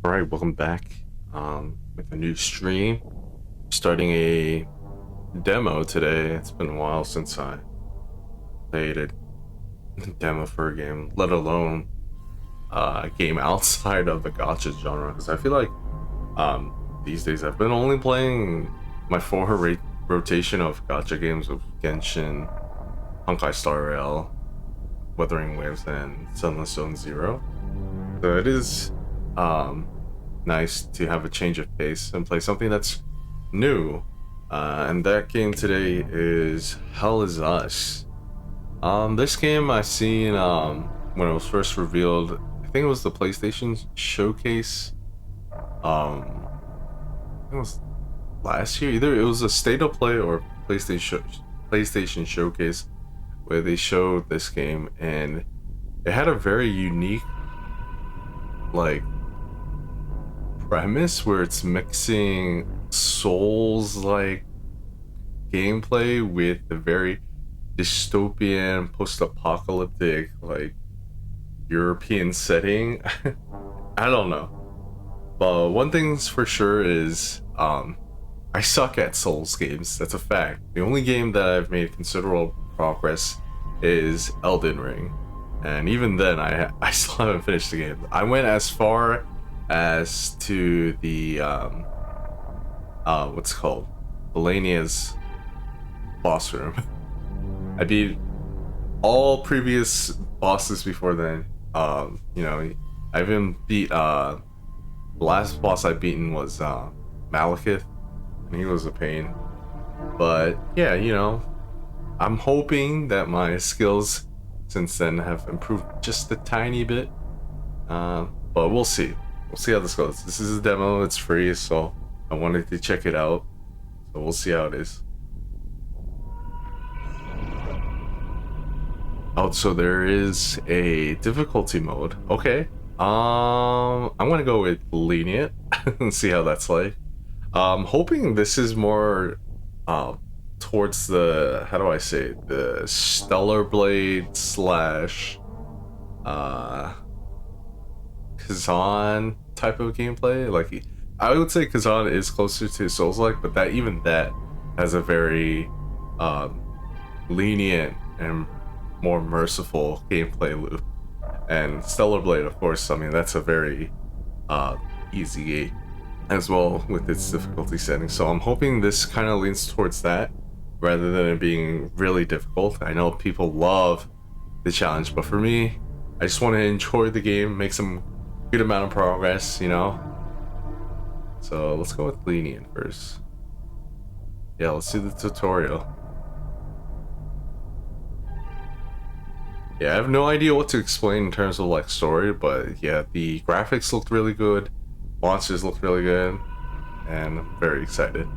All right, welcome back with a new stream. Starting a demo today. It's been a while since I played a demo for a game, let alone a game outside of the gacha genre. Because I feel like these days I've been only playing my rotation of gacha games of Genshin, Honkai Star Rail, Wuthering Waves, and Sunless Zone Zero. So it is um, nice to have a change of pace and play something that's new. And that game today is Hell Is Us. This game I seen when it was first revealed. I think it was the PlayStation Showcase. I think it was last year. Either it was a State of Play or PlayStation Showcase where they showed this game, and it had a very unique like premise where it's mixing Souls like gameplay with a very dystopian, post-apocalyptic, like European setting. I don't know, but one thing's for sure is I suck at Souls games. That's a fact. The only game that I've made considerable progress is Elden Ring, and even then, I still haven't finished the game. I went as far as to the what's it called, Valenia's boss room. I beat all previous bosses before then. I even beat the last boss I beaten was Malekith, and he was a pain. But yeah, I'm hoping that my skills since then have improved just a tiny bit. But we'll see. We'll see how this goes. This is a demo. It's free, so I wanted to check it out. So we'll see how it is. Oh, so there is a difficulty mode. Okay. I'm gonna go with lenient and see how that's like. Hoping this is more towards the, how do I say it? The Stellar Blade slash Kazan type of gameplay. Like, I would say Kazan is closer to Souls-like, but that has a very lenient and more merciful gameplay loop. And Stellar Blade, of course, I mean, that's a very easy game as well with its difficulty setting. So I'm hoping this kind of leans towards that rather than it being really difficult. I know people love the challenge, but for me, I just want to enjoy the game, make some good amount of progress. So let's go with lenient first. Yeah, let's do the tutorial. Yeah, I have no idea what to explain in terms of like story, but yeah, the graphics looked really good, monsters looked really good, and I'm very excited.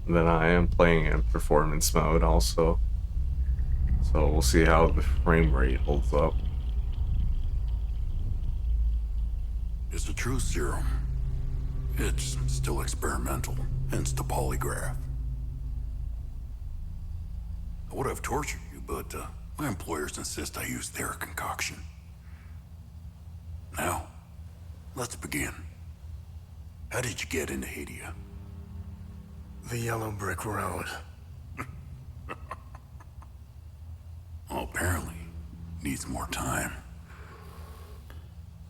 And then I am playing in performance mode also, so we'll see how the frame rate holds up. It's a true serum. It's still experimental, hence the polygraph. I would have tortured you, but my employers insist I use their concoction. Now, let's begin. How did you get into Hadia? The Yellow Brick Road. Well, apparently, needs more time.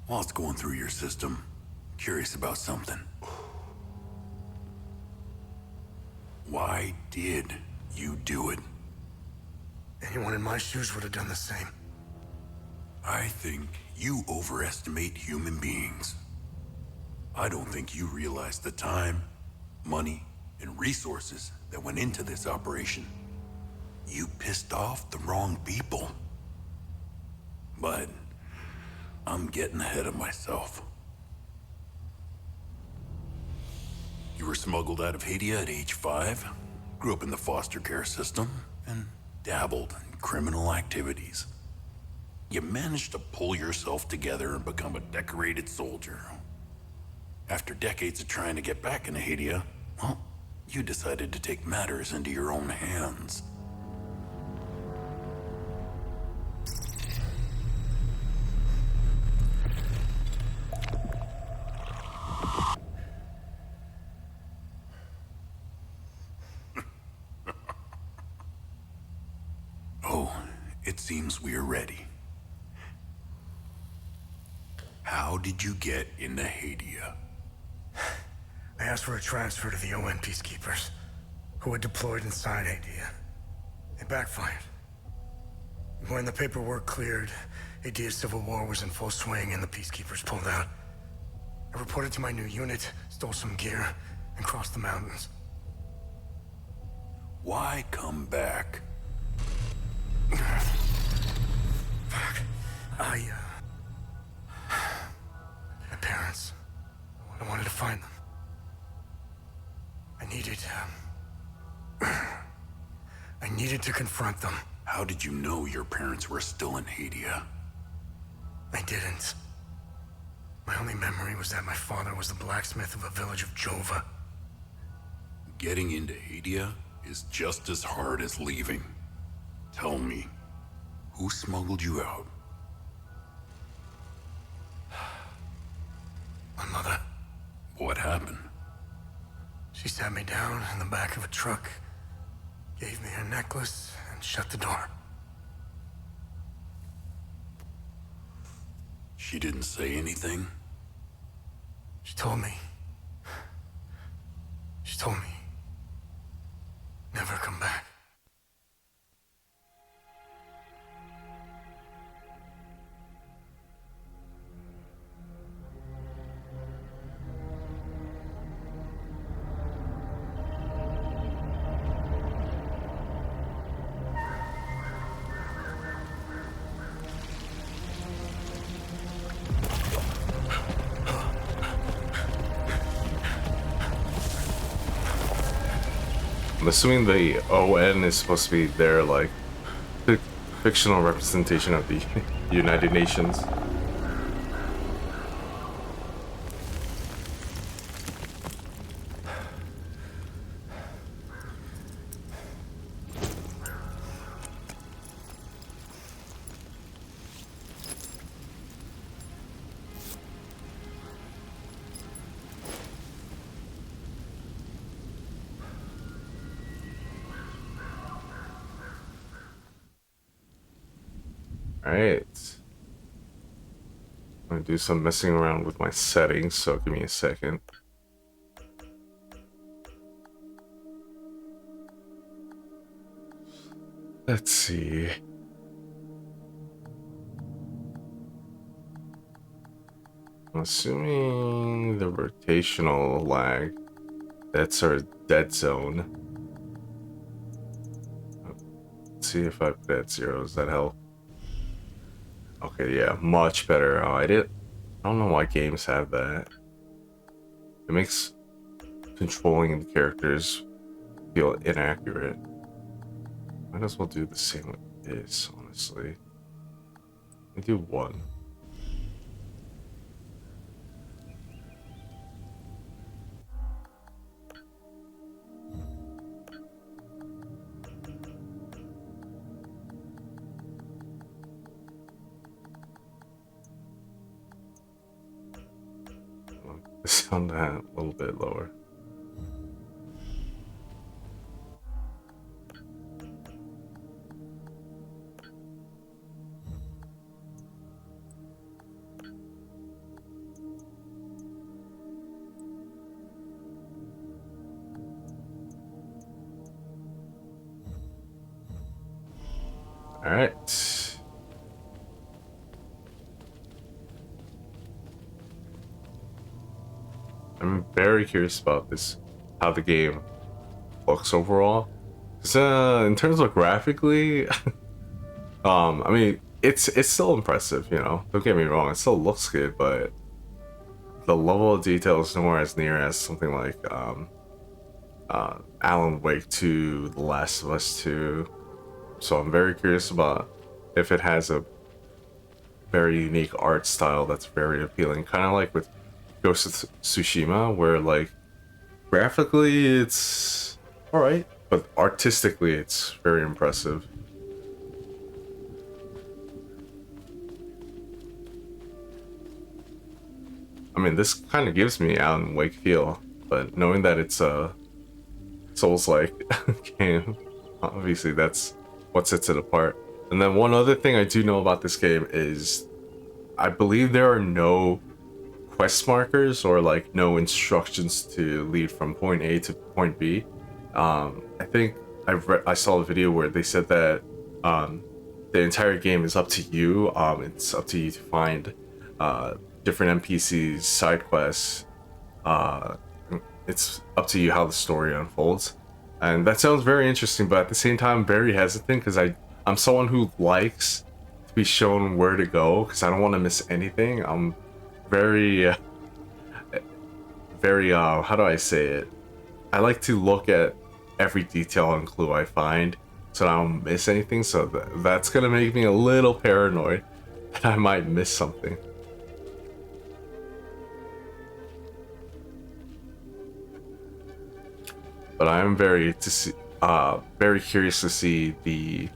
While it's going through your system, curious about something. Why did you do it? Anyone in my shoes would have done the same. I think you overestimate human beings. I don't think you realize the time, money, and resources that went into this operation. You pissed off the wrong people. But I'm getting ahead of myself. You were smuggled out of Hadia at age 5, grew up in the foster care system, and dabbled in criminal activities. You managed to pull yourself together and become a decorated soldier. After decades of trying to get back into Hadia, well, you decided to take matters into your own hands. Oh, it seems we are ready. How did you get into Hadia? I asked for a transfer to the UN peacekeepers, who had deployed inside Hadia. It backfired. When the paperwork cleared, Hadia's civil war was in full swing and the peacekeepers pulled out. I reported to my new unit, stole some gear, and crossed the mountains. Why come back? Fuck. My parents. I wanted to find them. I needed to confront them. How did you know your parents were still in Hadia? I didn't. My only memory was that my father was the blacksmith of a village of Jova. Getting into Hadia is just as hard as leaving. Tell me, who smuggled you out? My mother. What happened? She sat me down in the back of a truck, gave me her necklace, and shut the door. She didn't say anything? She told me. She told me. Never come back. I'm assuming the ON is supposed to be their, like, fictional representation of the United Nations. Alright. I'm gonna do some messing around with my settings, so give me a second. Let's see. I'm assuming the rotational lag, that's our dead zone. Let's see if I put it at 0, does that help? Okay, yeah, much better. Oh, I don't know why games have that. It makes controlling the characters feel inaccurate. Might as well do the same with this, honestly. Let me do 1. Sound that a little bit lower. All right. I'm very curious about this, how the game looks overall. 'Cause, in terms of graphically, I mean, it's still impressive, you know. Don't get me wrong, it still looks good, but the level of detail is nowhere as near as something like Alan Wake 2, The Last of Us 2. So I'm very curious about if it has a very unique art style that's very appealing, kind of like with Ghost of Tsushima, where like graphically it's all right, but artistically it's very impressive. I mean, this kind of gives me Alan Wake feel, but knowing that it's a Souls-like game, obviously that's what sets it apart. And then one other thing I do know about this game is I believe there are no quest markers or like no instructions to lead from point A to point B. I think I saw a video where they said that the entire game is up to you. It's up to you to find different NPCs, side quests. It's up to you how the story unfolds, and that sounds very interesting. But at the same time, I'm very hesitant because I'm someone who likes to be shown where to go because I don't want to miss anything. I'm very very how do I say it? I like to look at every detail and clue I find so I don't miss anything. So that's gonna make me a little paranoid that I might miss something. But I am very curious to see the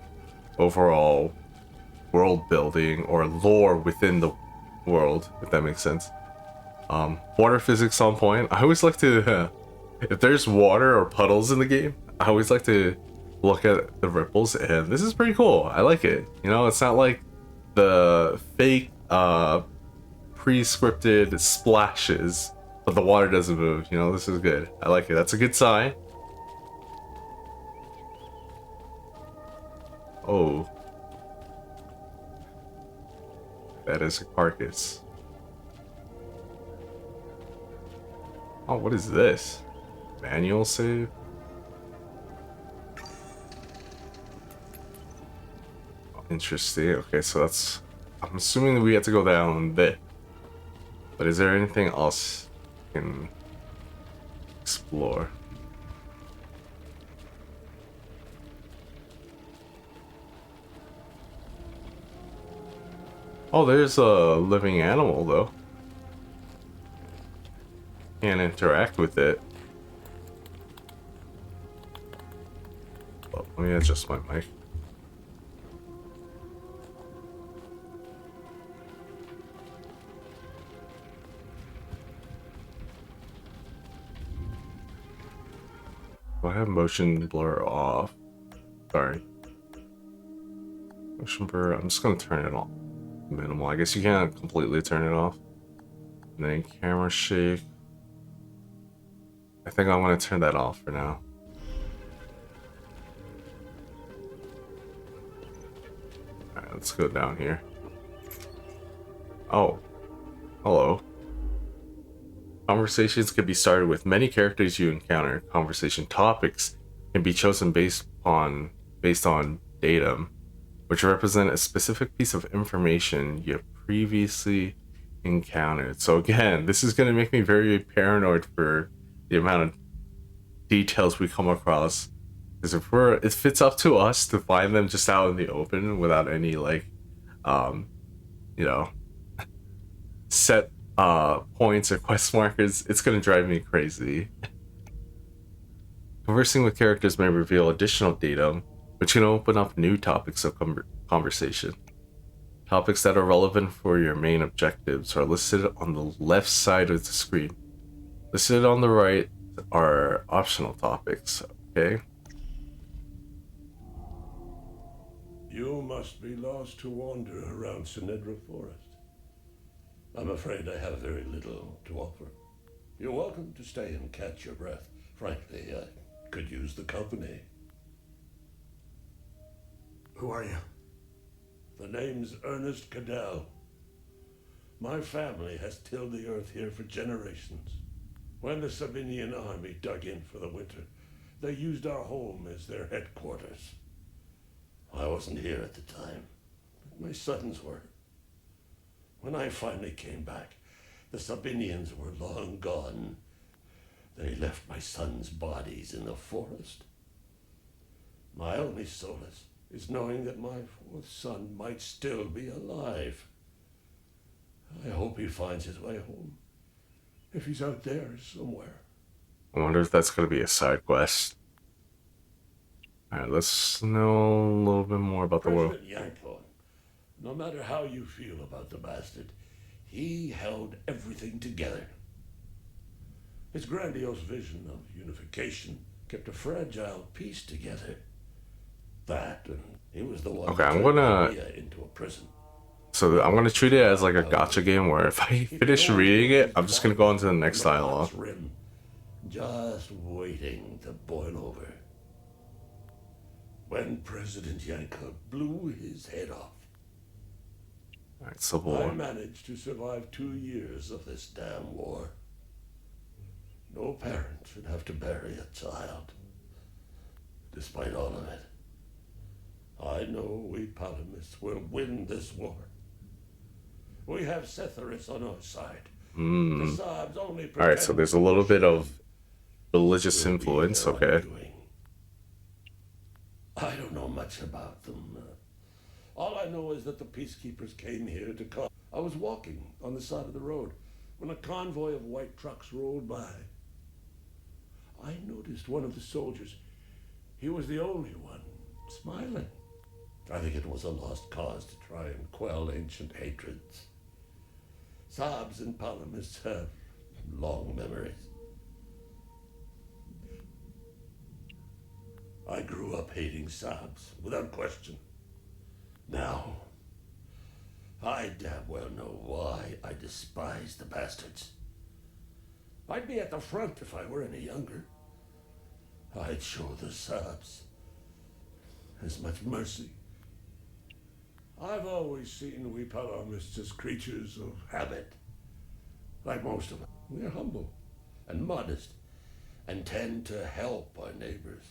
overall world building or lore within the world, if that makes sense. Water physics on point. I always like to, if there's water or puddles in the game, I always like to look at the ripples, and this is pretty cool. I like it. You know, it's not like the fake, pre-scripted splashes, but the water doesn't move. You know, this is good. I like it. That's a good sign. Oh. That is a carcass. Oh, what is this? Manual save? Oh, interesting. Okay, so that's... I'm assuming that we have to go down there. But is there anything else we can explore? Oh, there's a living animal, though. Can't interact with it. Oh, let me adjust my mic. Do I have motion blur off? Sorry. Motion blur, I'm just gonna turn it on. Minimal. I guess you can't completely turn it off. And then camera shake. I think I want to turn that off for now. Alright, let's go down here. Oh. Hello. Conversations can be started with many characters you encounter. Conversation topics can be chosen based on datum, which represent a specific piece of information you have previously encountered. So again, this is going to make me very paranoid for the amount of details we come across. Because if it's up to us to find them just out in the open without any like, you know, set points or quest markers, it's going to drive me crazy. Conversing with characters may reveal additional data, which can open up new topics of conversation. Topics that are relevant for your main objectives are listed on the left side of the screen. Listed on the right are optional topics, okay? You must be lost to wander around Sinedra Forest. I'm afraid I have very little to offer. You're welcome to stay and catch your breath. Frankly, I could use the company. Who are you? The name's Ernest Cadell. My family has tilled the earth here for generations. When the Sabinian army dug in for the winter, they used our home as their headquarters. I wasn't here at the time. My sons were. When I finally came back, the Sabinians were long gone. They left my sons' bodies in the forest. My only solace is knowing that my fourth son might still be alive. I hope he finds his way home. If he's out there somewhere. I wonder if that's going to be a side quest. Alright, let's know a little bit more about the world. President Yanklon, no matter how you feel about the bastard, he held everything together. His grandiose vision of unification kept a fragile peace together. That, and he was the one Okay, who I'm turned gonna- Korea into a prison. So I'm going to treat it as like a gacha game where if I finish reading it, I'm just going to go on to the next dialogue. Rim, just waiting to boil over. When President Yanklon blew his head off, Alright, Civil I War. managed to survive 2 years of this damn war. No parent should have to bury a child. Despite all of it, I know we Palamists will win this war. We have Setharis on our side. The Sabs only Alright, so there's a little bit of religious influence, okay. I don't know much about them. All I know is that the peacekeepers came here to call. I was walking on the side of the road when a convoy of white trucks rolled by. I noticed one of the soldiers. He was the only one smiling. I think it was a lost cause to try and quell ancient hatreds. Sabs and Palamists have long memories. I grew up hating Sabs, without question. Now, I damn well know why I despise the bastards. I'd be at the front if I were any younger. I'd show the Sabs as much mercy. I've always seen we Palamists as creatures of habit. Like most of us, we're humble and modest and tend to help our neighbors,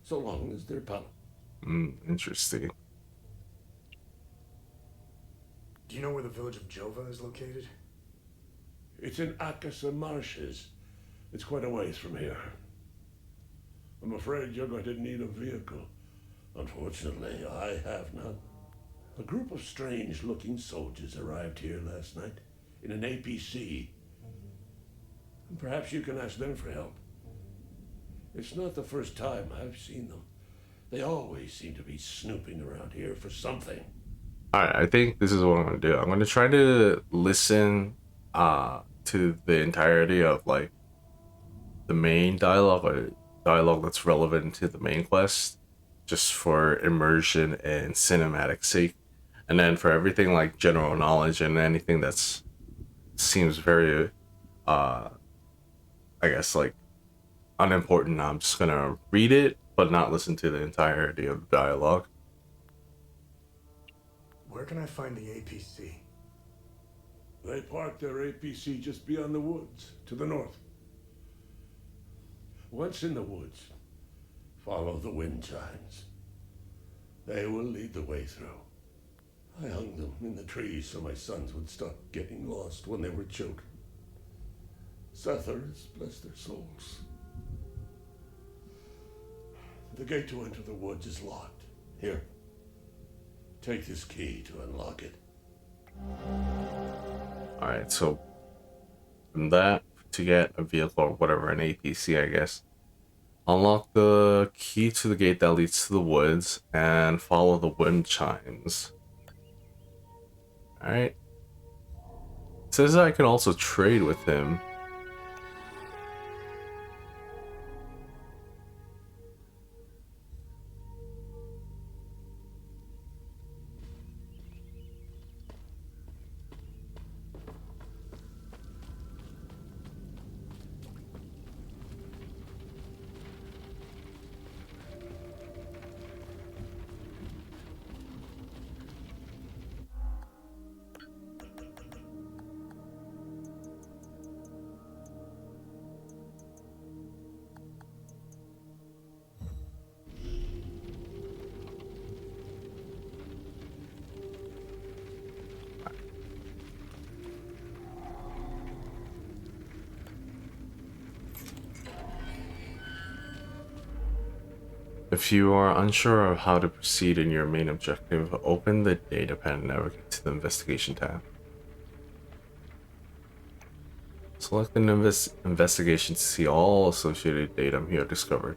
so long as they're Palam. Interesting. Do you know where the village of Jova is located? It's in Akasa Marshes. It's quite a ways from here. I'm afraid you're going to need a vehicle. Unfortunately, I have none. A group of strange-looking soldiers arrived here last night in an APC. And perhaps you can ask them for help. It's not the first time I've seen them. They always seem to be snooping around here for something. Alright, I think this is what I'm going to do. I'm going to try to listen to the entirety of like the main dialogue or dialogue that's relevant to the main quest, just for immersion and cinematic sake. And then for everything like general knowledge and anything that's seems very I guess like unimportant, I'm just gonna read it but not listen to the entirety of the dialogue. Where can I find the APC? They parked their APC just beyond the woods, to the north. Once in the woods, follow the wind chimes. They will lead the way through. I hung them in the trees so my sons would stop getting lost when they were children. Setharis, bless their souls. The gate to enter the woods is locked. Here, take this key to unlock it. Alright, so from that to get a vehicle or whatever, an APC, I guess. Unlock the key to the gate that leads to the woods and follow the wind chimes. Alright. It says I can also trade with him. If you are unsure of how to proceed in your main objective, open the datapad and navigate to the investigation tab. Select an investigation to see all associated datum you have discovered.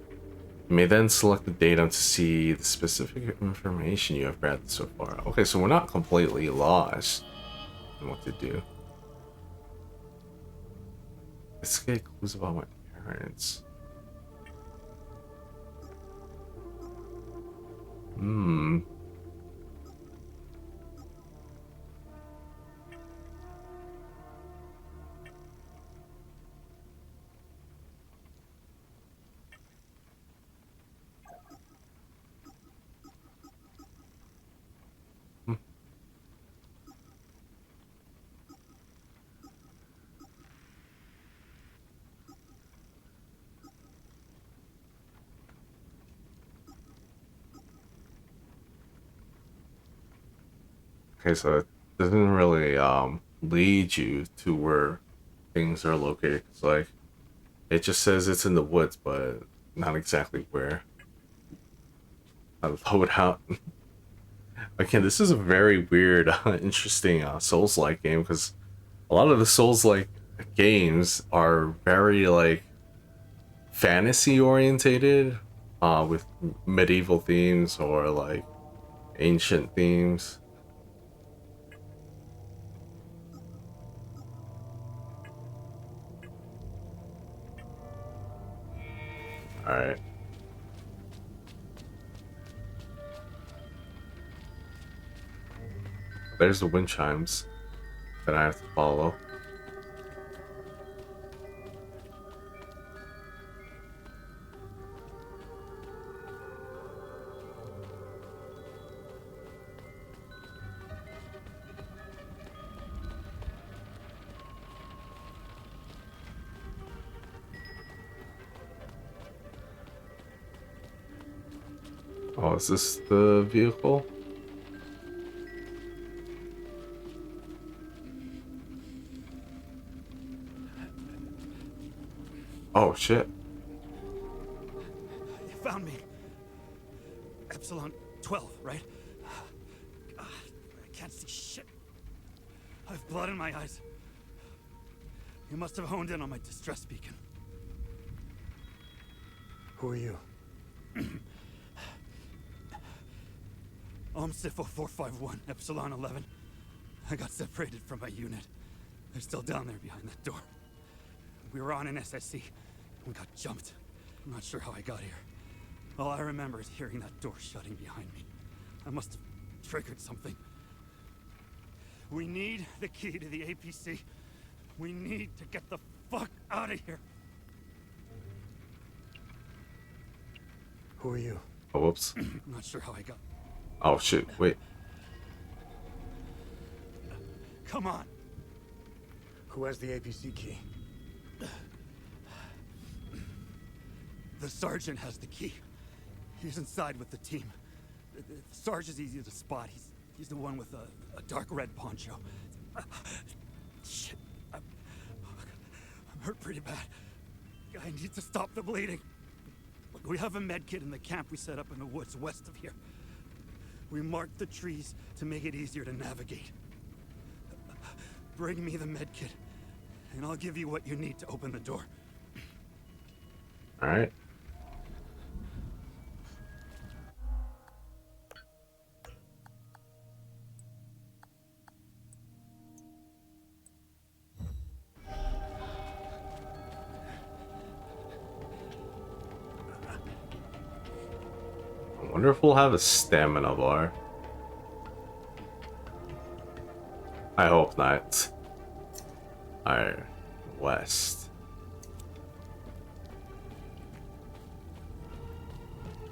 You may then select the datum to see the specific information you have gathered so far. Okay, so we're not completely lost in what to do. Investigate clues about my parents. Hmm. Okay, so it doesn't really lead you to where things are located. It's like it just says it's in the woods, but not exactly where. I load out. Again, this is a very weird, interesting Souls-like game because a lot of the Souls-like games are very like fantasy orientated, with medieval themes or like ancient themes. All right. There's the wind chimes that I have to follow. Oh, is this the vehicle? Oh shit. You found me. Epsilon 12, right? God, I can't see shit. I have blood in my eyes. You must have honed in on my distress beacon. Who are you? OMSIFO 451, Epsilon 11. I got separated from my unit. They're still down there behind that door. We were on an SSC. We got jumped. I'm not sure how I got here. All I remember is hearing that door shutting behind me. I must have triggered something. We need the key to the APC. We need to get the fuck out of here. Who are you? Oh, whoops. I'm not sure how I got. Oh shit, wait. Come on. Who has the APC key? The sergeant has the key. He's inside with the team. The Sarge is easy to spot. He's the one with a dark red poncho. Shit. I'm hurt pretty bad. I need to stop the bleeding. We have a med kit in the camp we set up in the woods west of here. We marked the trees to make it easier to navigate. Bring me the med kit, and I'll give you what you need to open the door. All right. I wonder if we'll have a stamina bar. I hope not. Alright, west.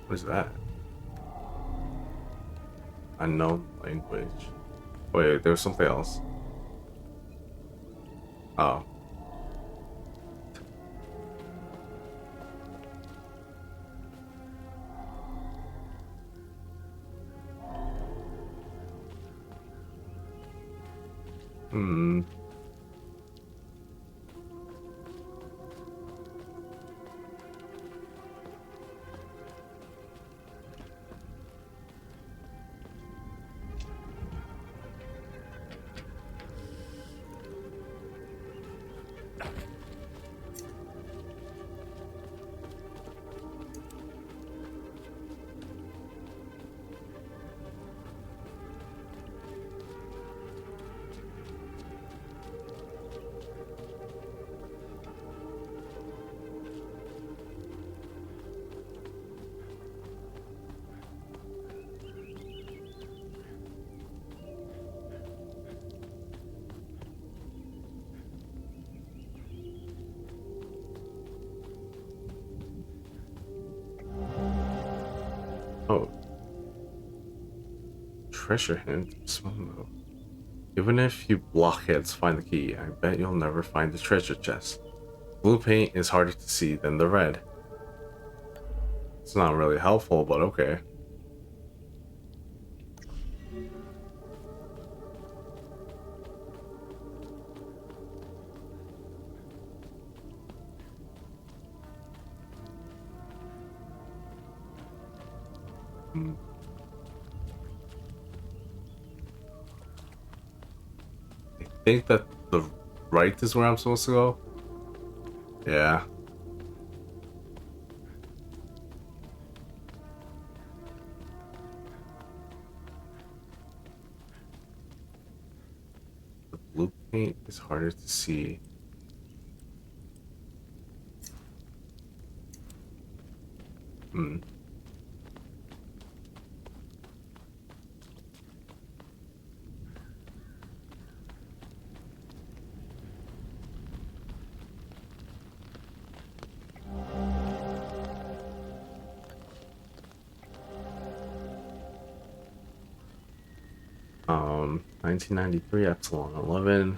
What is that? Unknown language. Wait, there's something else. Oh. Hmm. treasure hint. Small note. Even if you blockheads find the key, I bet you'll never find the treasure chest. Blue paint is harder to see than the red. It's not really helpful, but okay. Hmm. I think that the right is where I'm supposed to go. Yeah. The blue paint is harder to see. Hmm. 1993 Epsilon 11.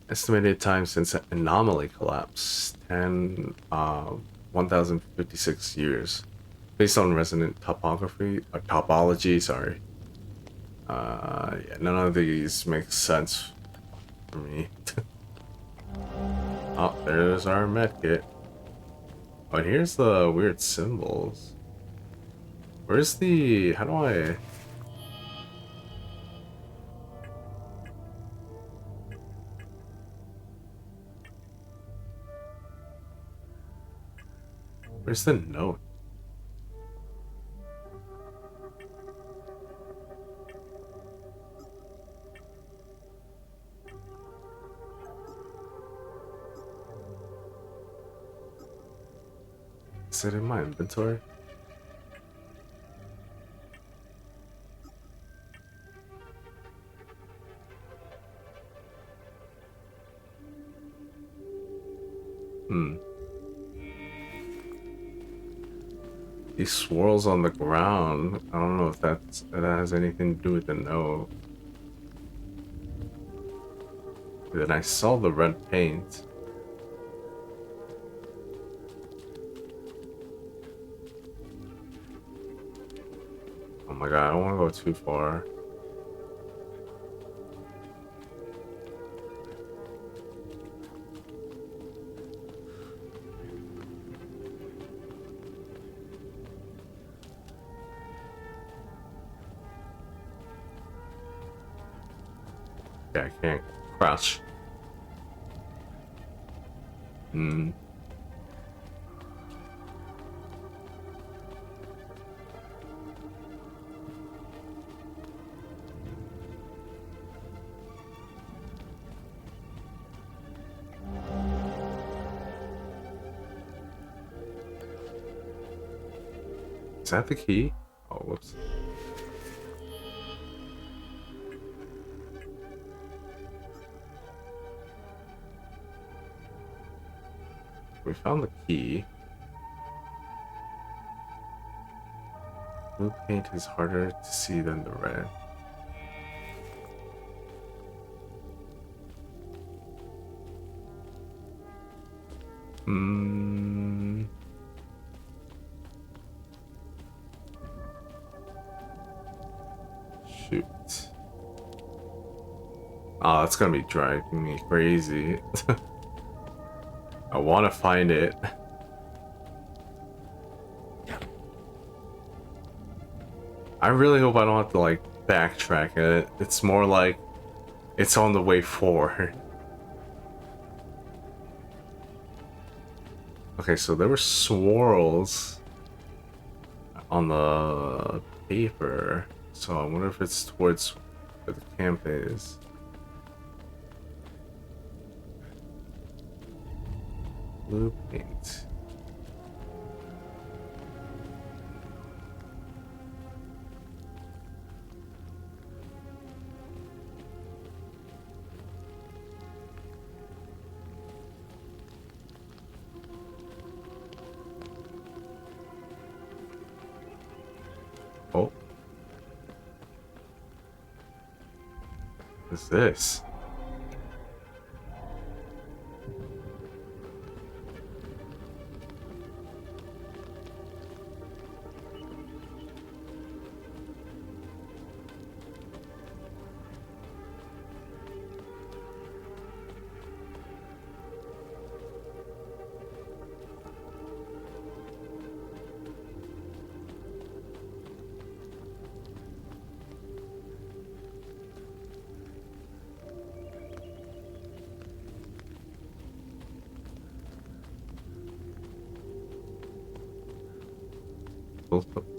Estimated time since anomaly collapse 1056 years. Based on resonant topology, sorry. Yeah, none of these make sense for me. Oh, there's our medkit. Oh, and here's the weird symbols. Where's the... how do I... where's the note? Is it in my inventory? Hmm. These swirls on the ground. I don't know if that has anything to do with the note. Then I saw the red paint. Oh my god, I don't want to go too far. Yeah, I can't crouch. Hmm. Is that the key? Oh, whoops. We found the key. Blue paint is harder to see than the red. Hmm. Shoot. Oh, that's gonna be driving me crazy. I want to find it. I really hope I don't have to like backtrack it. It's more like it's on the way forward. Okay, so there were swirls on the paper. So I wonder if it's towards where the camp is. Blue paint. Oh. What's this?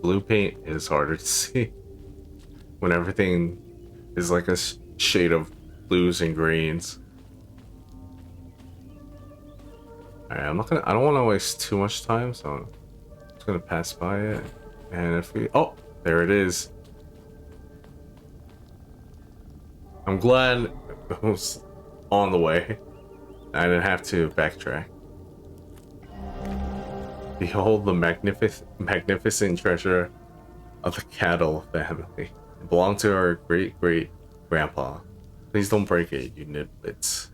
Blue paint is harder to see when everything is like a shade of blues and greens. Alright, I don't want to waste too much time, so I'm just gonna pass by it. And if we, oh, there it is. I'm glad it was on the way. I didn't have to backtrack. Behold the magnificent treasure of the Cattle family. It belonged to our great-great-grandpa. Please don't break it, you nitwits.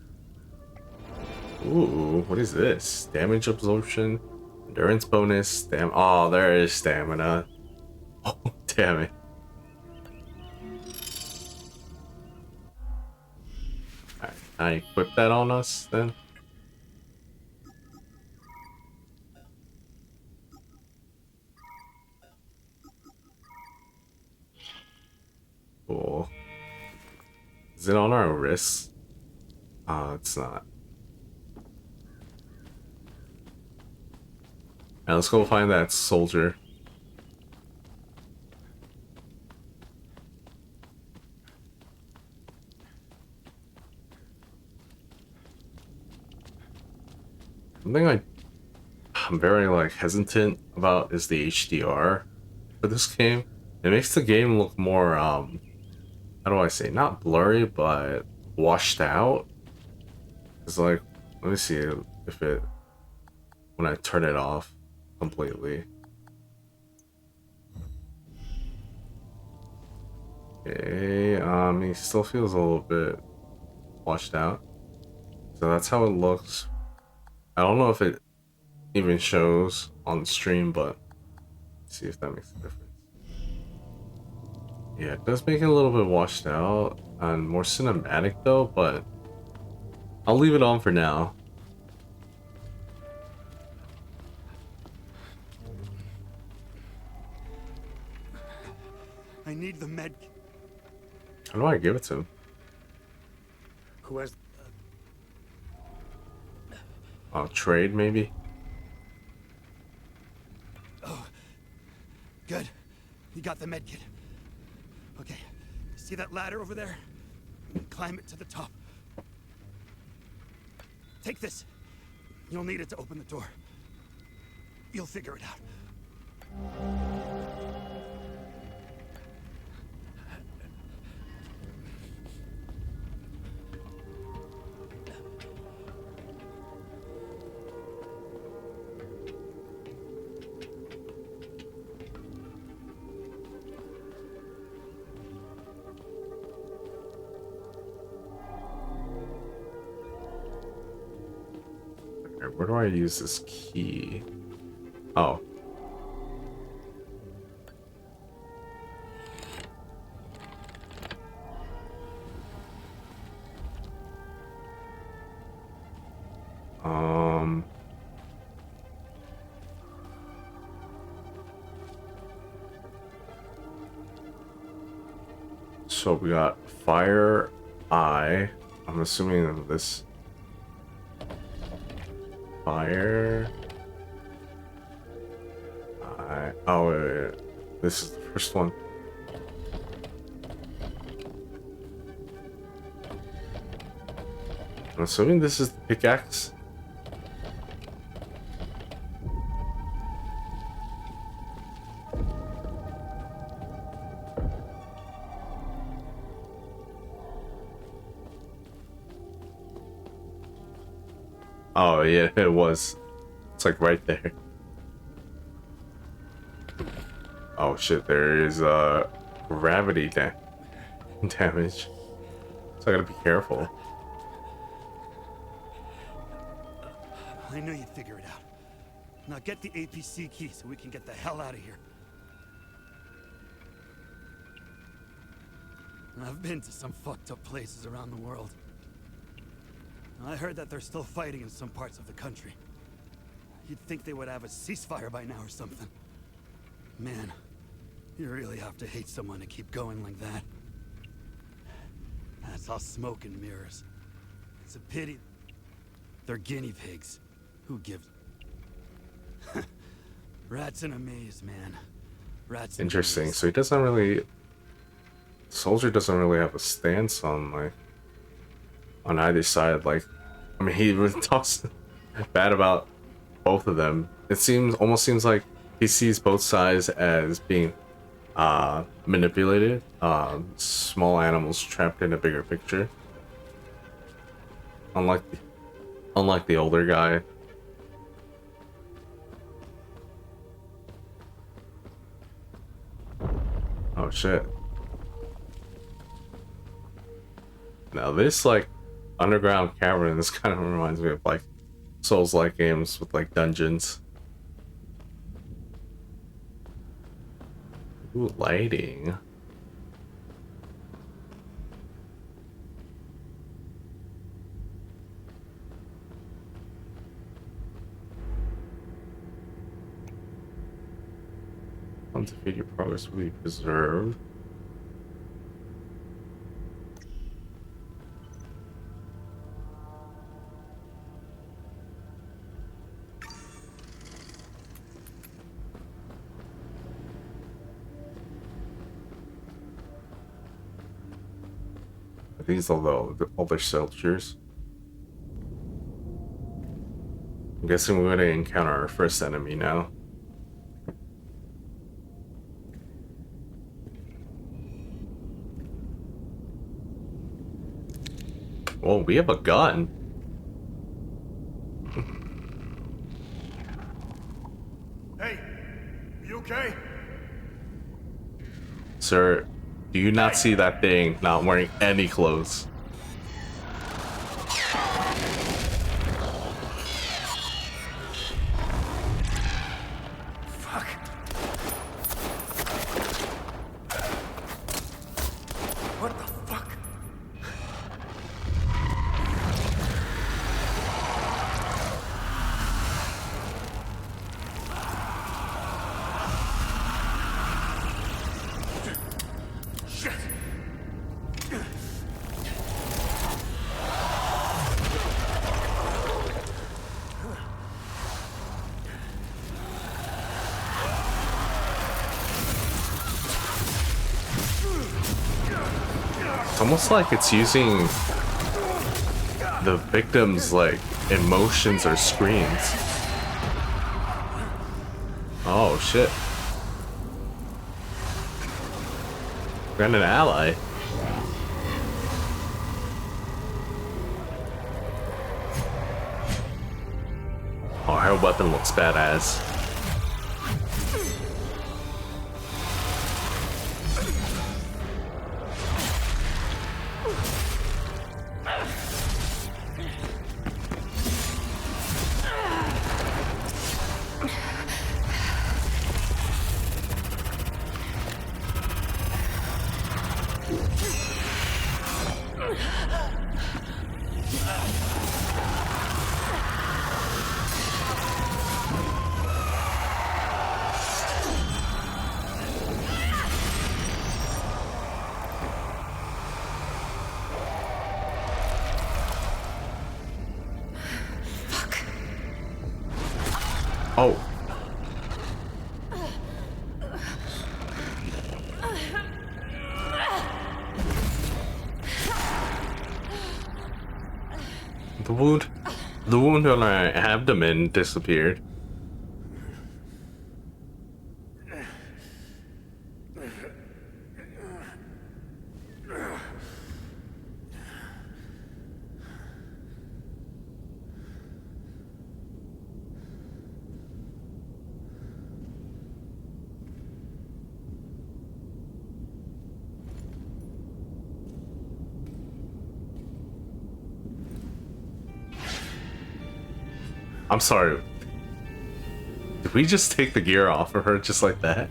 Ooh, what is this? Damage absorption, endurance bonus, oh, there is stamina. Oh, damn it. Alright, I equip that on us then. Cool. Is it on our wrists? It's not. Alright, let's go find that soldier. Something I'm very like hesitant about is the HDR for this game. It makes the game look more how do I say, not blurry, but washed out. It's like, let me see if it, when I turn it off completely. Okay, he still feels a little bit washed out. So that's how it looks. I don't know if it even shows on the stream, but let's see if that makes a difference. Yeah, it does make it a little bit washed out and more cinematic though, but I'll leave it on for now. I need the med. How do I give it to him? Who has... Trade maybe? Oh, good. You got the med kit. Okay, see that ladder over there? Climb it to the top. Take this. You'll need it to open the door. You'll figure it out. Where do I use this key? Oh. So we got fire eye. I'm assuming this fire. Oh, wait. This is the first one. I'm assuming this is the pickaxe. Oh yeah, it was. It's like right there. Oh shit, there is gravity damage. So I gotta be careful. I knew you'd figure it out. Now get the APC key so we can get the hell out of here. I've been to some fucked up places around the world. I heard that they're still fighting in some parts of the country. You'd think they would have a ceasefire by now or something. Man, you really have to hate someone to keep going like that. That's all smoke and mirrors. It's a pity. They're guinea pigs. Who gives? Rats in a maze, man. Rats in a Interesting. maze. So he doesn't really. Soldier doesn't really have a stance on like on either side. Like, I mean, he really talks bad about both of them. It almost seems like he sees both sides as being manipulated. Small animals trapped in a bigger picture. Unlike the older guy. Oh shit. Now this like underground cavern, this kind of reminds me of like Souls-like games with like dungeons. Ooh, lighting. Defeat your progress will be preserved. Are these all their soldiers? I'm guessing we're gonna encounter our first enemy now. Oh, we have a gun. Hey, you okay? Sir, do you not see that thing not wearing any clothes? Fuck. What the fuck? Shit. It's almost like it's using the victim's like emotions or screams. Oh shit. We got an ally. Oh, her weapon looks badass. Oh. The wound on her abdomen disappeared. I'm sorry. Did we just take the gear off of her just like that?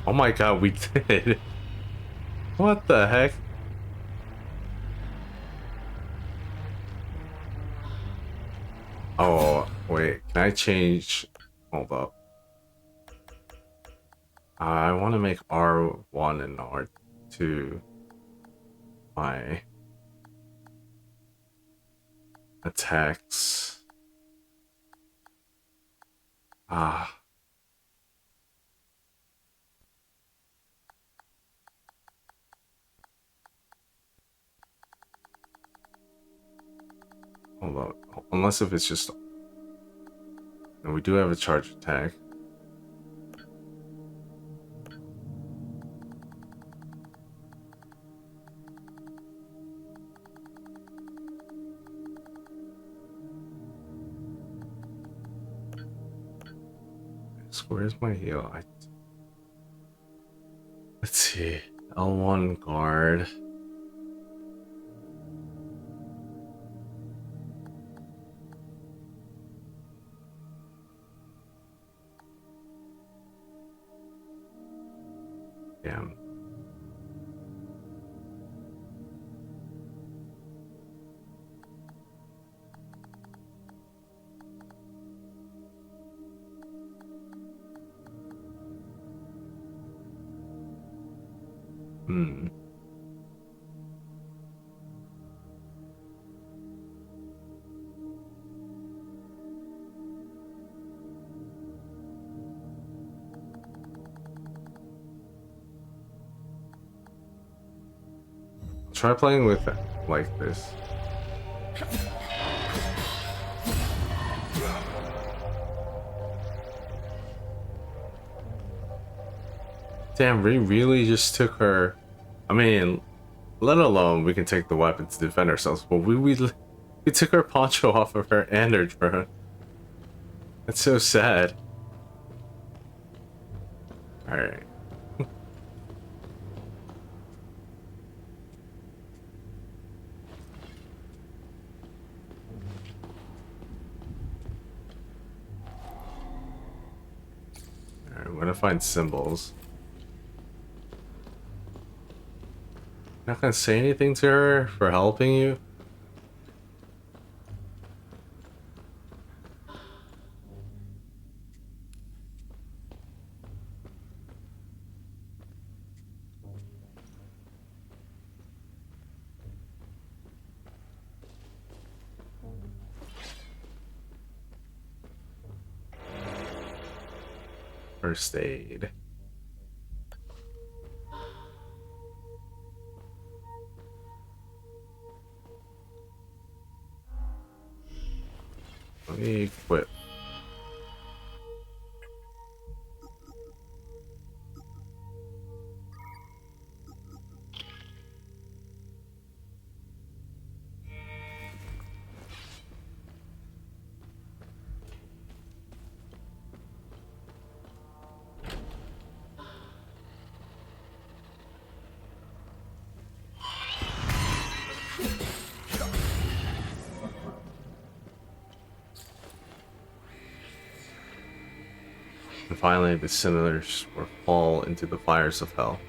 Oh my god, we did. What the heck? Oh, wait. Can I change? Hold up. I want to make R1 and R2 my attacks. Ah. Hold up. Unless if it's just... No, we do have a charge attack. Where's my heal? Let's see. L1 guard. Damn. Hmm. Try playing with it like this. Damn, we really just took her. I mean, let alone we can take the weapon to defend ourselves, but we took her poncho off of her and her drone. That's so sad. Alright. Alright, I'm gonna find symbols. Not gonna say anything to her for helping you? First aid. Let me quit. And finally, the sinners will fall into the fires of hell.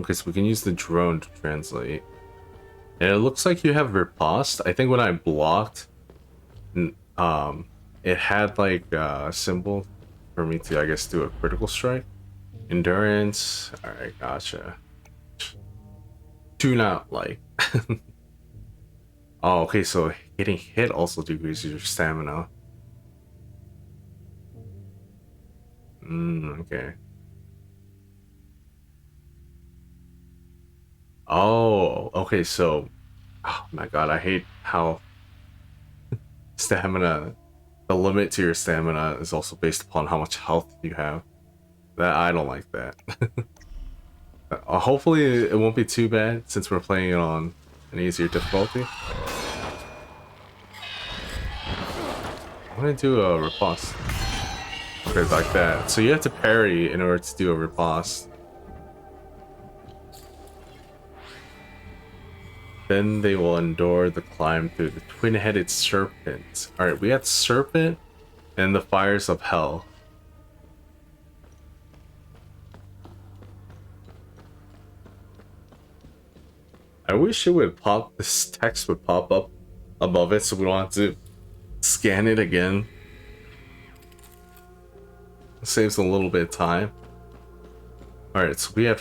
Okay, so we can use the drone to translate. And it looks like you have riposte. I think when I blocked, it had like a symbol for me to, I guess, do a critical strike. Endurance. Alright, gotcha. Do not like. Oh, okay, so getting hit also decreases your stamina. Okay. Oh, okay, so... Oh my god, I hate how... stamina... The limit to your stamina is also based upon how much health you have. I don't like that. Hopefully it won't be too bad since we're playing it on an easier difficulty. I'm gonna do a riposte. Okay, like that. So you have to parry in order to do a riposte. Then they will endure the climb through the twin-headed serpent. Alright, we got serpent and the fires of hell. I wish it would pop, this text would pop up above it so we don't have to scan it again. It saves a little bit of time. Alright, so we have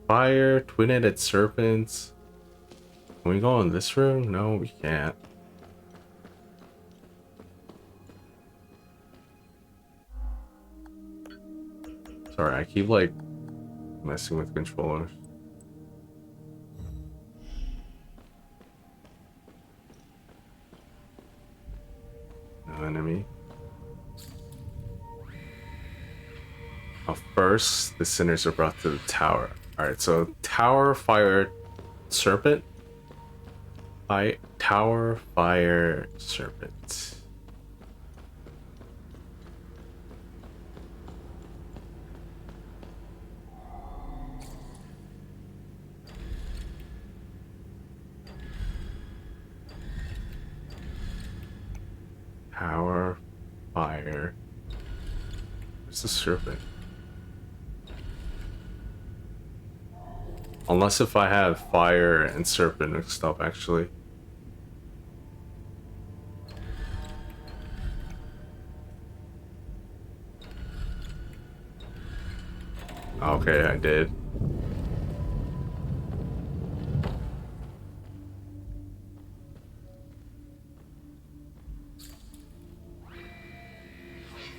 fire, twin-headed serpents. Can we go in this room? No, we can't. Sorry, I keep like messing with controllers. No enemy. Oh, first, the sinners are brought to the tower. Alright, so tower, fire, serpent. Tower, fire, serpent. Tower, fire. Where's the serpent? Unless if I have fire and serpent mixed up, actually. Okay, I did.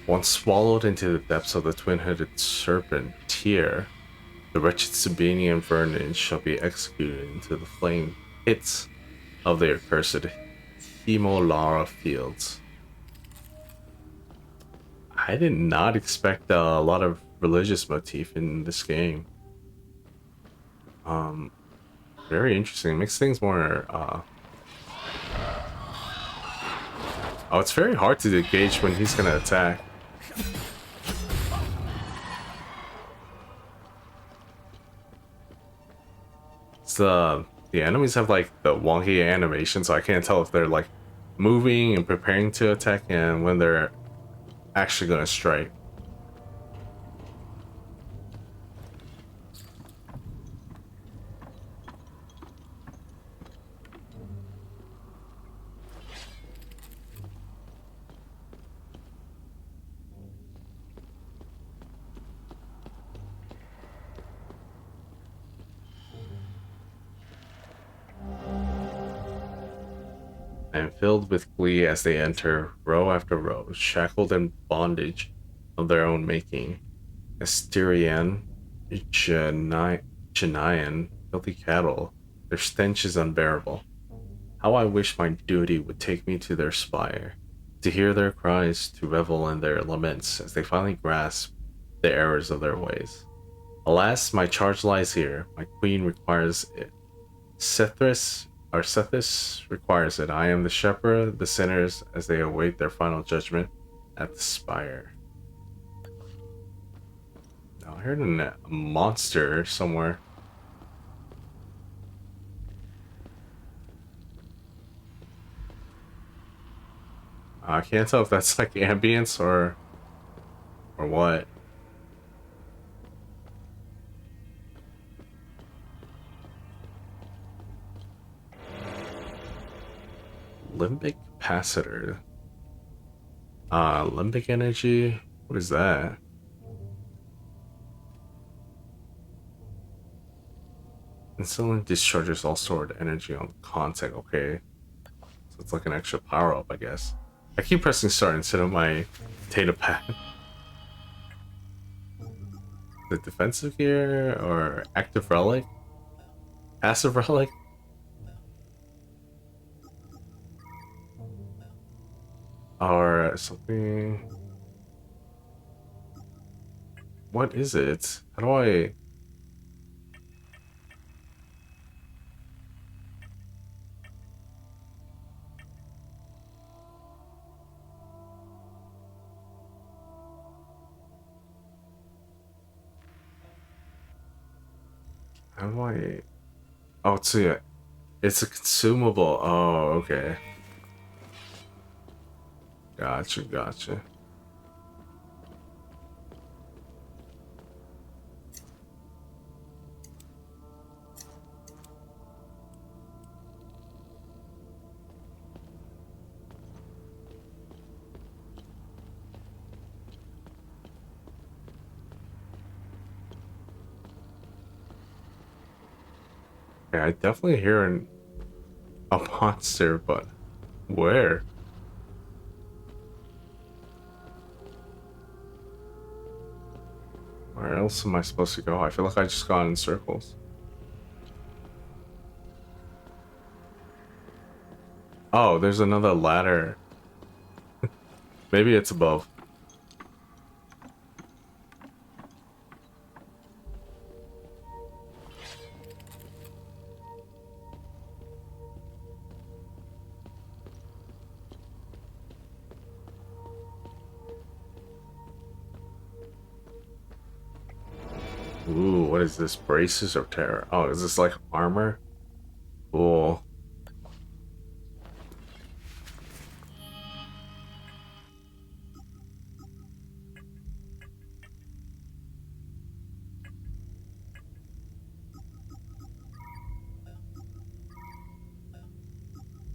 Once swallowed into the depths of the twin-headed serpent tier, the wretched Sabinian vermin shall be executed into the flame pits of the accursed Hemolara fields. I did not expect a lot of religious motif in this game. Very interesting. It makes things more, Oh, it's very hard to gauge when he's gonna attack. It's the enemies have like the wonky animation, so I can't tell if they're like moving and preparing to attack and when they're actually gonna strike. And filled with glee as they enter, row after row, shackled in bondage of their own making. Asterian, Chanayan, filthy cattle, their stench is unbearable. How I wish my duty would take me to their spire, to hear their cries, to revel in their laments as they finally grasp the errors of their ways. Alas, my charge lies here, my queen requires it. Sethis requires it. I am the shepherd of the sinners as they await their final judgment at the spire. Now, I heard a monster somewhere. I can't tell if that's like ambience or what. Limbic capacitor. Limbic energy. What is that? Instantly discharges all stored energy on contact. Okay. So it's like an extra power up, I guess. I keep pressing start instead of my data pad. The defensive gear or active relic? Passive relic? Or something. What is it? How do I... How do I? Oh, it's a consumable. Oh, okay. Gotcha, gotcha. Yeah, I definitely hear a monster, but where? Where else am I supposed to go? I feel like I just gone in circles. Oh, there's another ladder. Maybe it's above. Ooh, what is this? Braces of terror. Oh, is this like armor? Cool.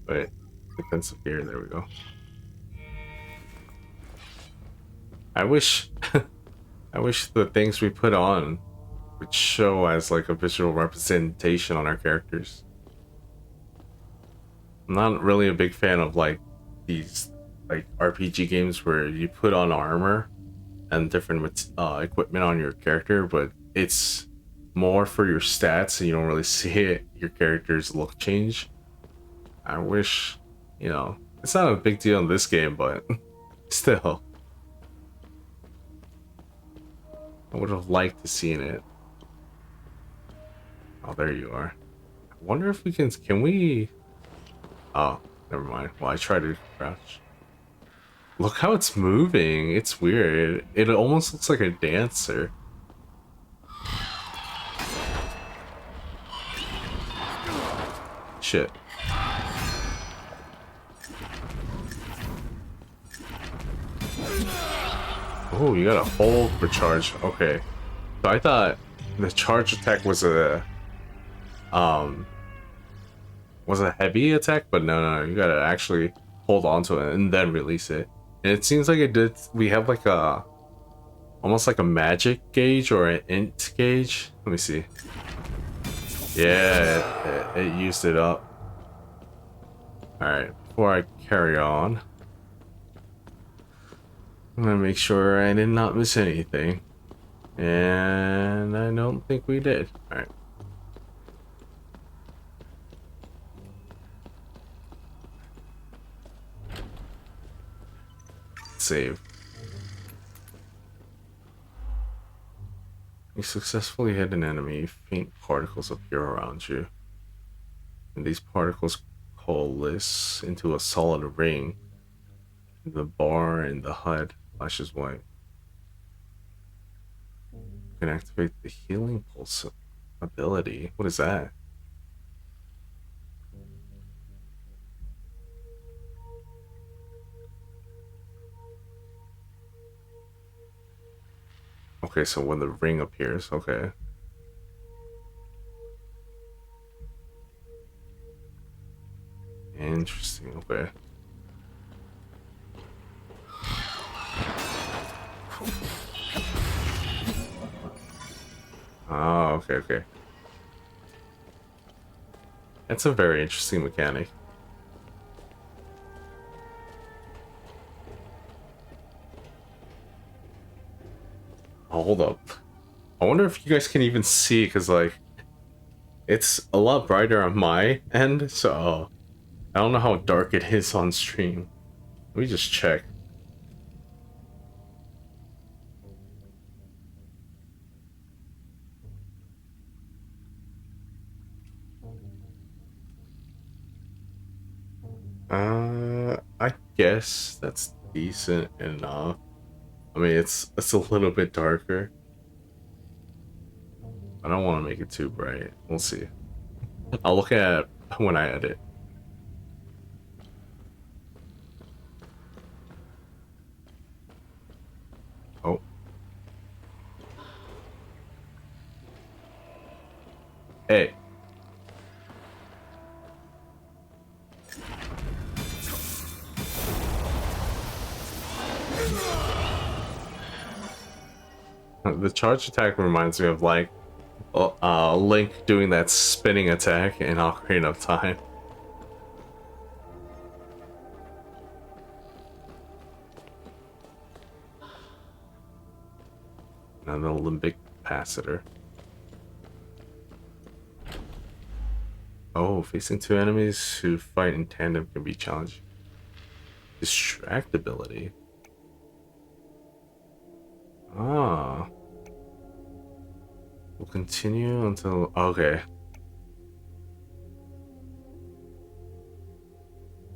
Wait, defensive gear. There we go. I wish, I wish the things we put on would show as like a visual representation on our characters. I'm not really a big fan of like these like RPG games where you put on armor and different equipment on your character, but it's more for your stats and you don't really see it. Your character's look change. I wish, it's not a big deal in this game, but still, I would have liked to seen it. Oh, there you are. I wonder if we can we? Oh, never mind. Well, I tried to crouch. Look how it's moving. It's weird. It almost looks like a dancer. Shit. Oh, you gotta hold for charge. Okay. So I thought the charge attack was a heavy attack, but no, you gotta actually hold on to it and then release it. And it seems like it did. We have like almost like a magic gauge or an int gauge. Let me see. Yeah, it used it up. All right, before I carry on, I'm gonna make sure I did not miss anything. And I don't think we did. All right. Save. You successfully hit an enemy, faint particles appear around you. And these particles coalesce into a solid ring. The bar and the HUD flashes white. You can activate the healing pulse ability. What is that? Okay, so when the ring appears, okay. Interesting, okay. Oh, okay. That's a very interesting mechanic. Oh, hold up. I wonder if you guys can even see, because, like, it's a lot brighter on my end, so I don't know how dark it is on stream. Let me just check. I guess that's decent enough. I mean, it's a little bit darker. I don't want to make it too bright. We'll see. I'll look at when I edit. Oh. Hey. The charge attack reminds me of like Link doing that spinning attack in Ocarina of Time. Another limbic capacitor. Oh, facing two enemies who fight in tandem can be challenging. Distractibility. Ah. We'll continue until... Okay.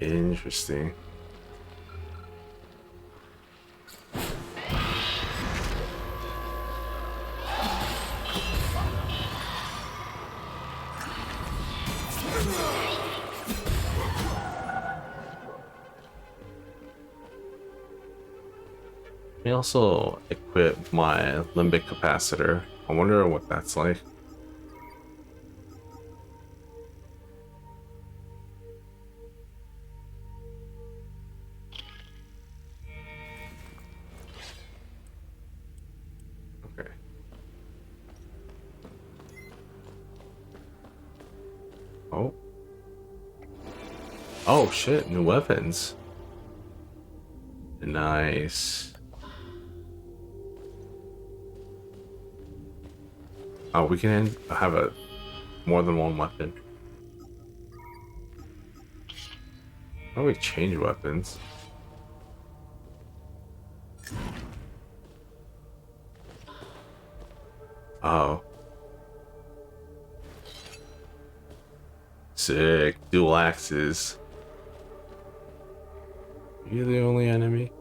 Interesting. Let me also equip my limbic capacitor. I wonder what that's like. Okay. Oh. Oh shit, new weapons. Nice. Oh, we can have a more than one weapon. How do we change weapons? Oh. Sick. Dual axes. You're the only enemy?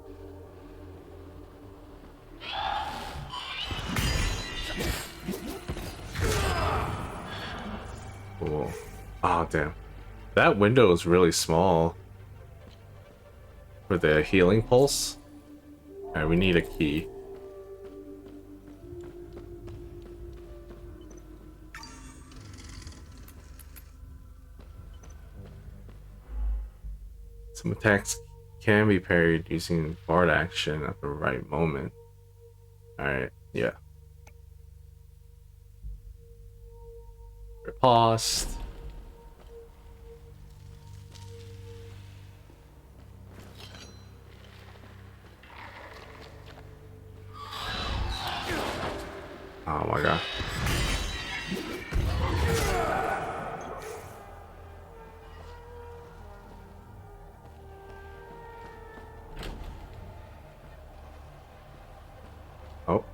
Cool. Oh, damn. That window is really small. For the healing pulse? Alright, we need a key. Some attacks can be parried using guard action at the right moment. Alright, yeah. Riposte. Oh my god. Oh.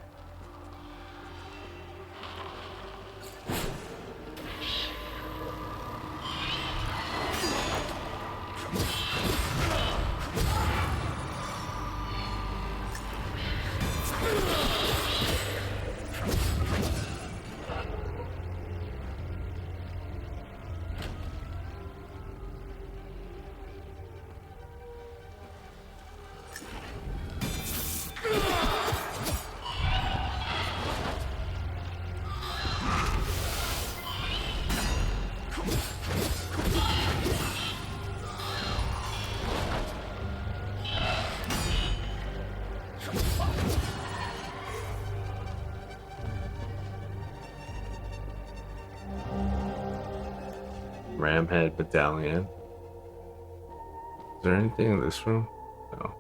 Ramhead Medallion. Is there anything in this room? No.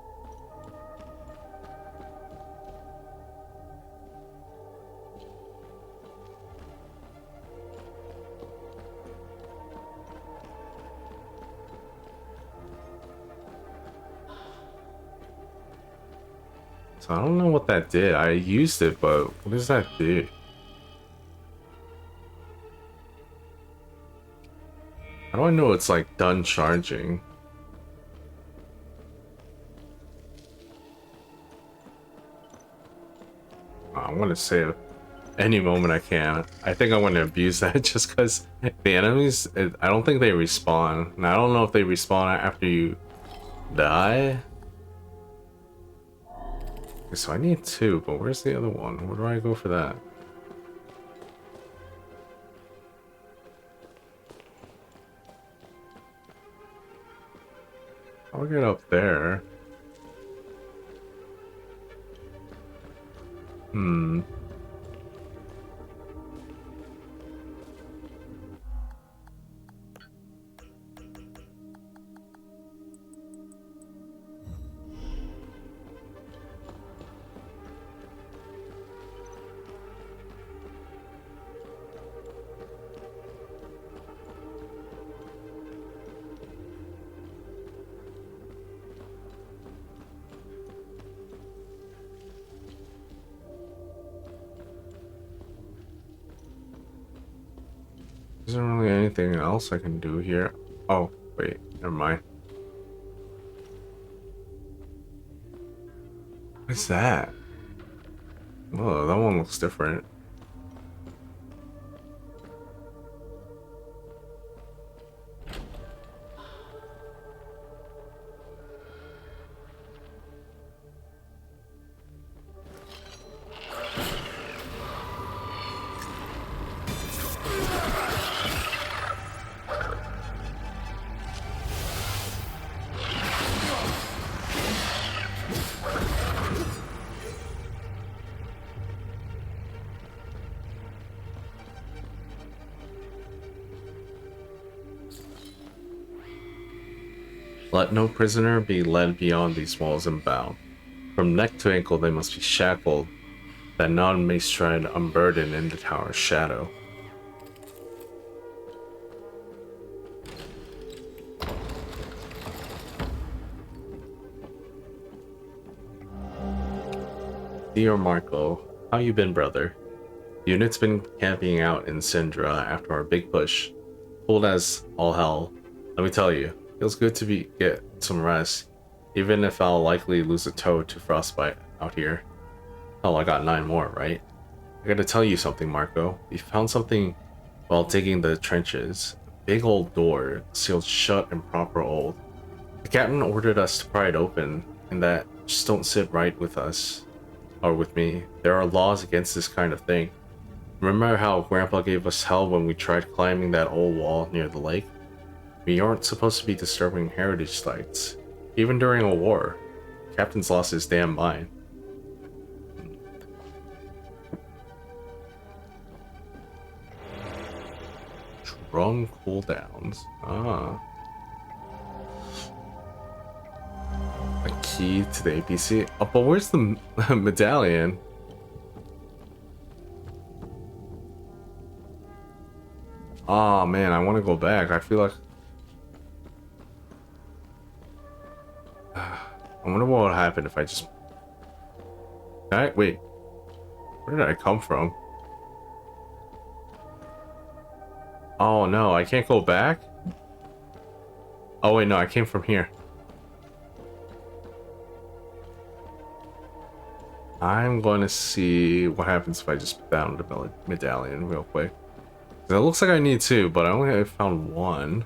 So I don't know what that did. I used it, but what does that do? How do I know it's like done charging? I want to save. any moment I can. I think I'm going to abuse that just because the enemies, I don't think they respawn. And I don't know if they respawn after you die. Okay, so I need 2, but where's the other one? Where do I go for that? I'll get up there. Hmm. Isn't really anything else I can do here. Oh, wait, never mind. What's that? Oh, that one looks different. Let no prisoner be led beyond these walls and bound. From neck to ankle they must be shackled, that none may stride unburdened in the tower's shadow. Dear Marco, how you been, brother? Unit's been camping out in Syndra after our big push. Cold as all hell. Let me tell you, feels good to get some rest, even if I'll likely lose a toe to frostbite out here. Hell, I got 9 more, right? I gotta tell you something, Marco. We found something while digging the trenches. A big old door, sealed shut and proper old. The captain ordered us to pry it open, and that just don't sit right with us. Or with me. There are laws against this kind of thing. Remember how Grandpa gave us hell when we tried climbing that old wall near the lake? We aren't supposed to be disturbing heritage sites, even during a war. Captain's lost his damn mind. Drum cooldowns. Ah. A key to the APC. Oh, but where's the medallion? Oh man, I want to go back. I feel like I wonder what would happen if I just... Wait. Where did I come from? Oh no, I can't go back? Oh wait, no, I came from here. I'm going to see what happens if I just found the medallion real quick. It looks like I need 2, but I only found 1.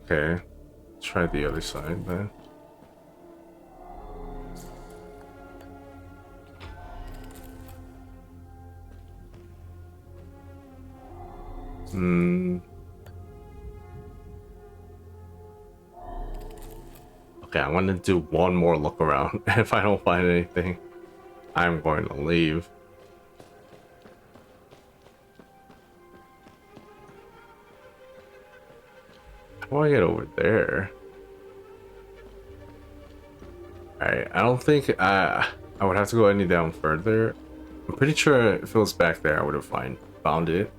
Okay, let's try the other side then. Okay, I'm gonna do one more look around. If I don't find anything, I'm going to leave. How do I get over there? Alright, I don't think I would have to go any down further. I'm pretty sure if it was back there, I would have found it,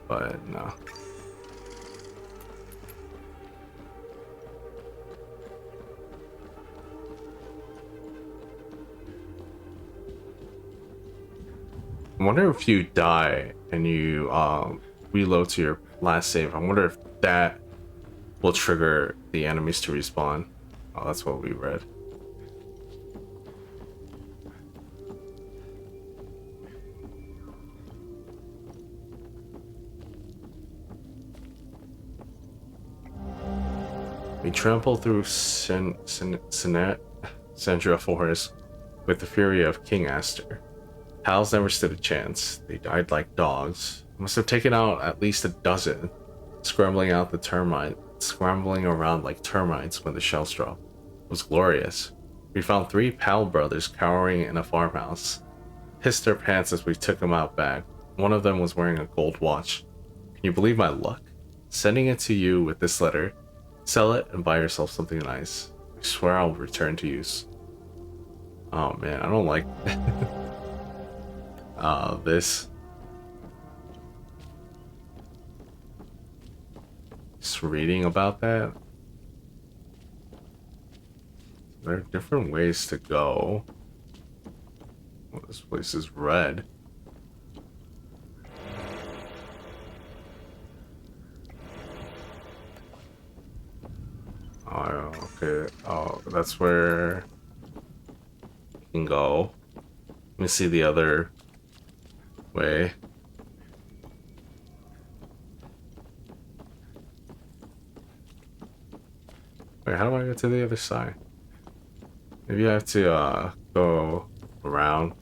but no. I wonder if you die and you reload to your last save. I wonder if that will trigger the enemies to respawn. Oh, that's what we read. We trample through Sandra Forest with the fury of King Aster. Pals never stood a chance. They died like dogs. Must have taken out at least a dozen, scrambling around like termites when the shells dropped. It was glorious. We found 3 Pal brothers cowering in a farmhouse. Pissed their pants as we took them out back. One of them was wearing a gold watch. Can you believe my luck? Sending it to you with this letter. Sell it and buy yourself something nice. I swear I'll return to use. Oh man, I don't like this. Just reading about that. There are different ways to go. Well, this place is red. Oh, okay. Oh, that's where you can go. Let me see the other way. Wait, how do I get to the other side? Maybe I have to go around.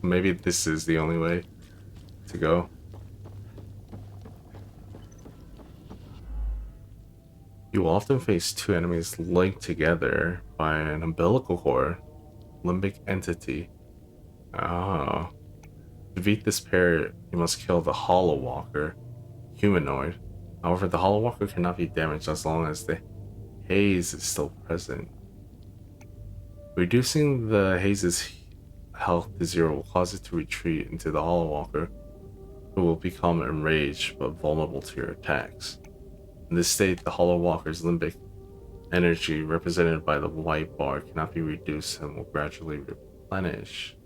Maybe this is the only way to go. You often face 2 enemies linked together by an umbilical cord, limbic entity. Oh. To defeat this pair, you must kill the Hollow Walker, humanoid. However, the Hollow Walker cannot be damaged as long as the haze is still present. Reducing the haze's health to 0 will cause it to retreat into the Hollow Walker, who will become enraged but vulnerable to your attacks. In this state, the Hollow Walker's limbic energy, represented by the white bar, cannot be reduced and will gradually replenish.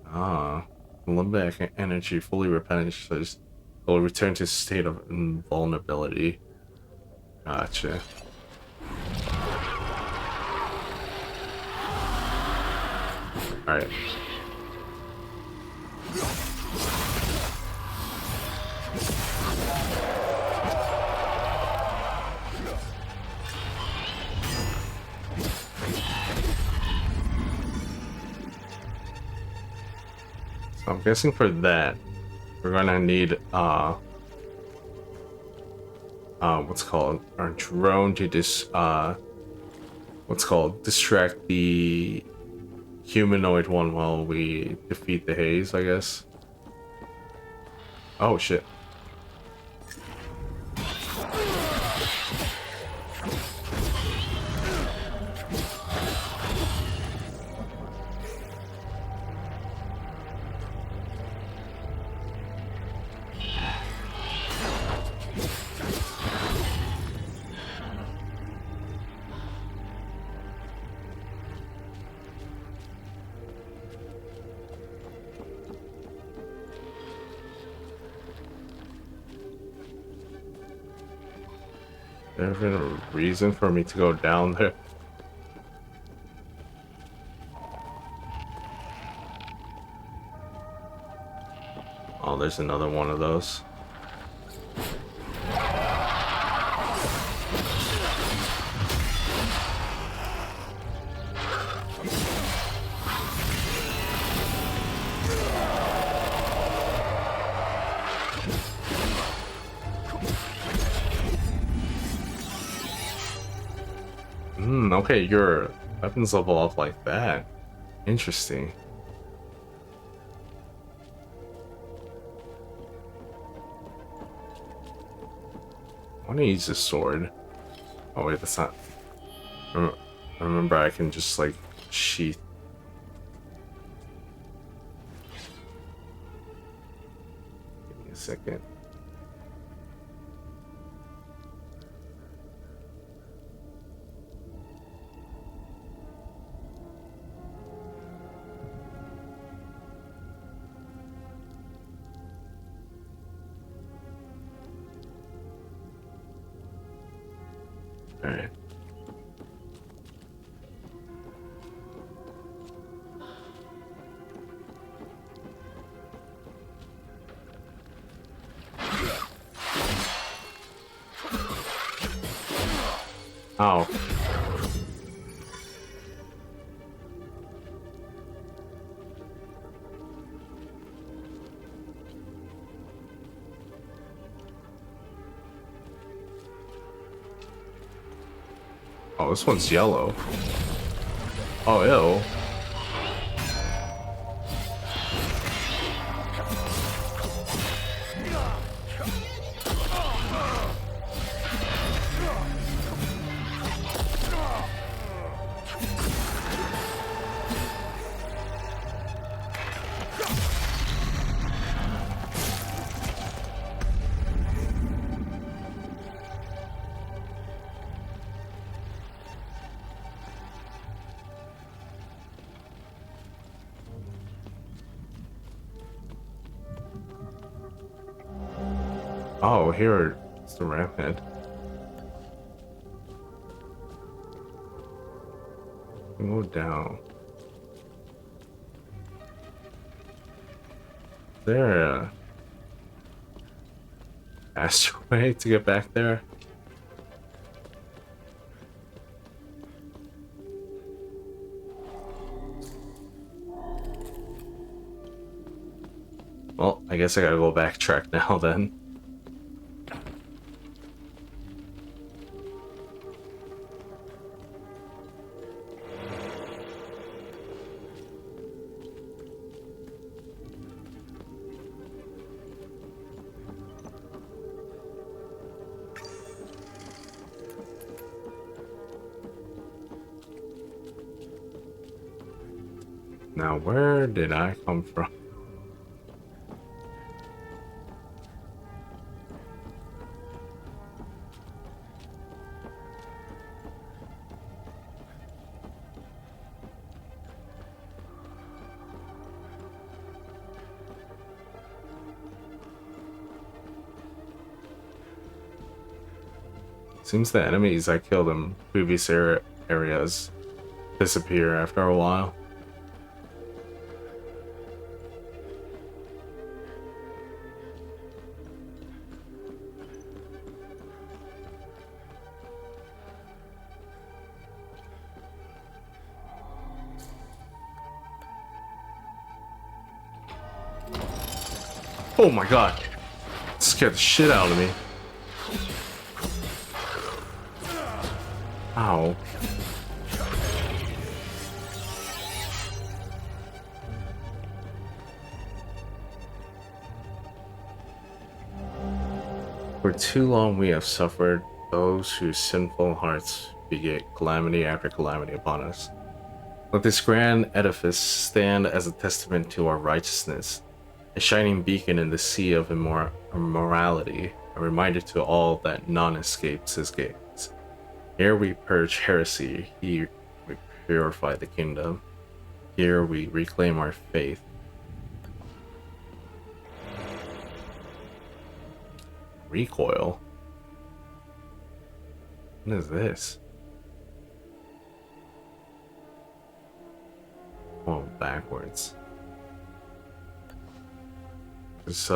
Limbic energy fully replenishes, it will return to a state of invulnerability. Gotcha. Alright. So I'm guessing for that, we're gonna need what's called our drone to distract the humanoid one while we defeat the haze, I guess. Oh shit. There's been a reason for me to go down there. Oh, there's another one of those. Okay, your weapons level up like that. Interesting. I want to use this sword. Oh wait, that's not... Remember, I can just like sheath. Give me a second. Alright. Ow. Oh, this one's yellow. Oh, ew. Oh, here it's the ramp head. Go down. Is there a faster way to get back there? Well, I guess I gotta go backtrack now then. Now, where did I come from? Seems the enemies I killed in previous areas disappear after a while. Oh my god! It scared the shit out of me. Ow. For too long we have suffered, those whose sinful hearts beget calamity after calamity upon us. Let this grand edifice stand as a testament to our righteousness, a shining beacon in the sea of immorality, a reminder to all that none escapes his gates. Here we purge heresy, here we purify the kingdom, here we reclaim our faith. Recoil? What is this? Oh, backwards. This,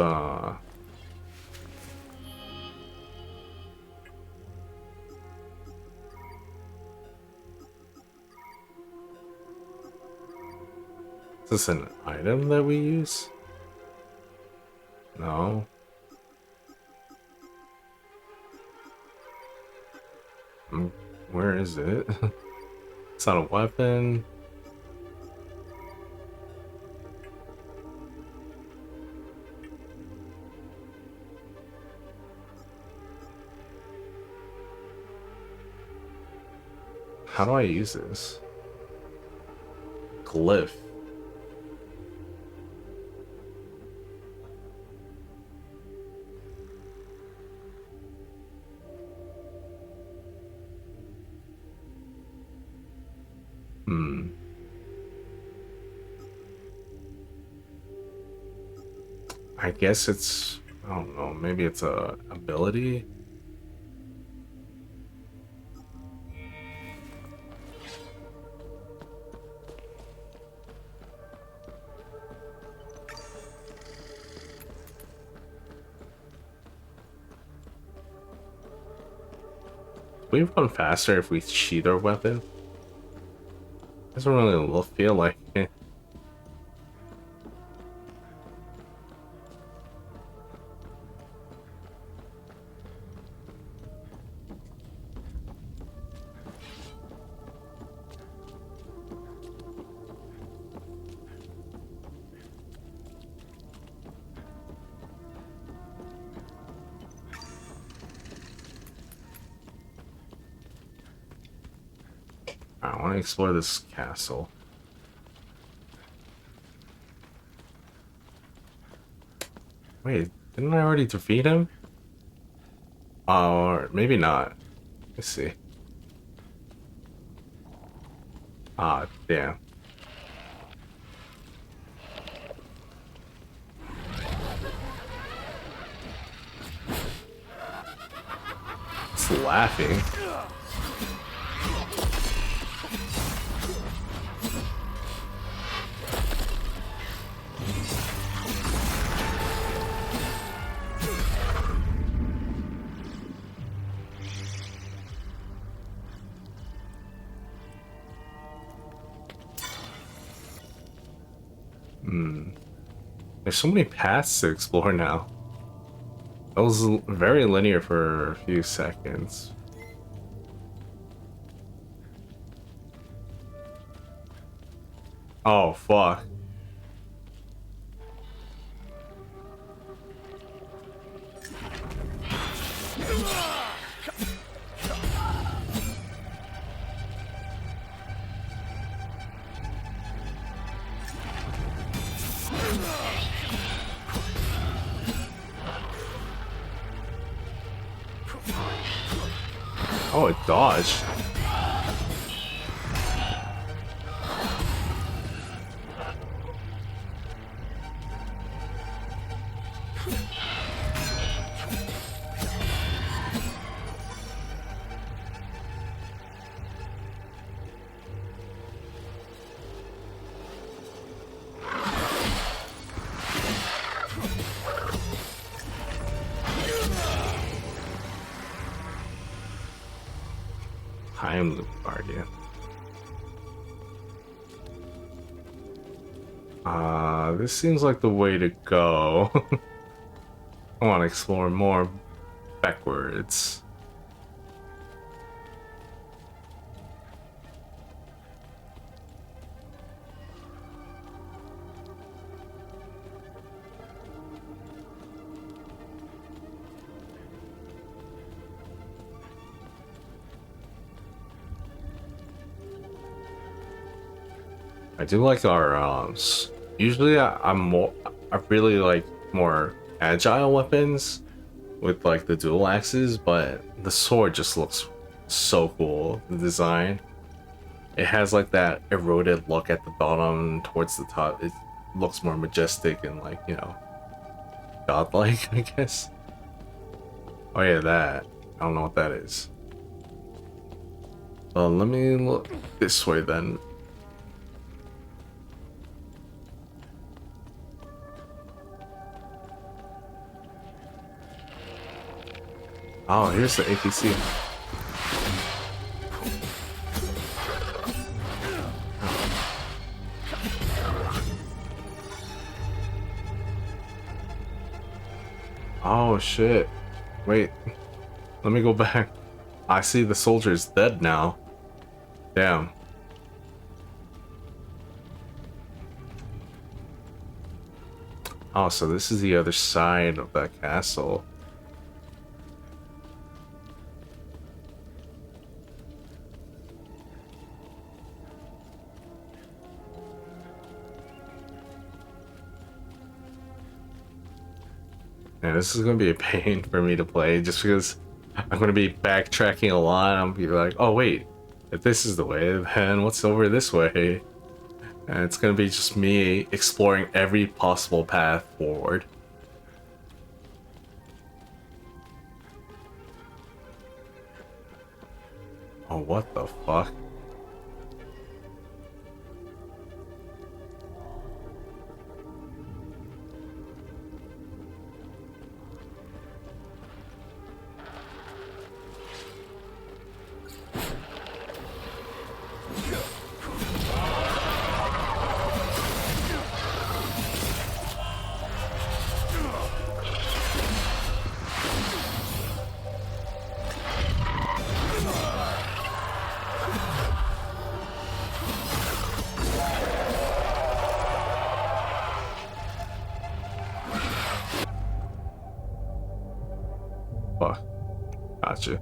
Is this an item that we use? No. Where is it? It's not a weapon. How do I use this? Glyph. I guess it's, I don't know, maybe it's a ability? we run faster if we cheat our weapon? Doesn't really feel like it. I want to explore this castle. Wait, didn't I already defeat him? Or maybe not. Let's see. Ah, damn. It's laughing. There's so many paths to explore now. That was very linear for a few seconds. Oh, fuck. Oh, it dodged. I am the guardian. This seems like the way to go. I want to explore more backwards. I do like our arms. Usually I really like more agile weapons with like the dual axes, but the sword just looks so cool. The design. It has like that eroded look at the bottom towards the top. It looks more majestic and like, you know, godlike, I guess. Oh yeah, that. I don't know what that is. Well, let me look this way then. Oh, here's the APC. Oh shit. Wait. Let me go back. I see the soldier's dead now. Damn. Oh, so this is the other side of that castle. Yeah, this is gonna be a pain for me to play just because I'm gonna be backtracking a lot. I'm gonna be like, oh wait, if this is the way, then what's over this way? And it's gonna be just me exploring every possible path forward. Oh, what the fuck? fuck. Gotcha.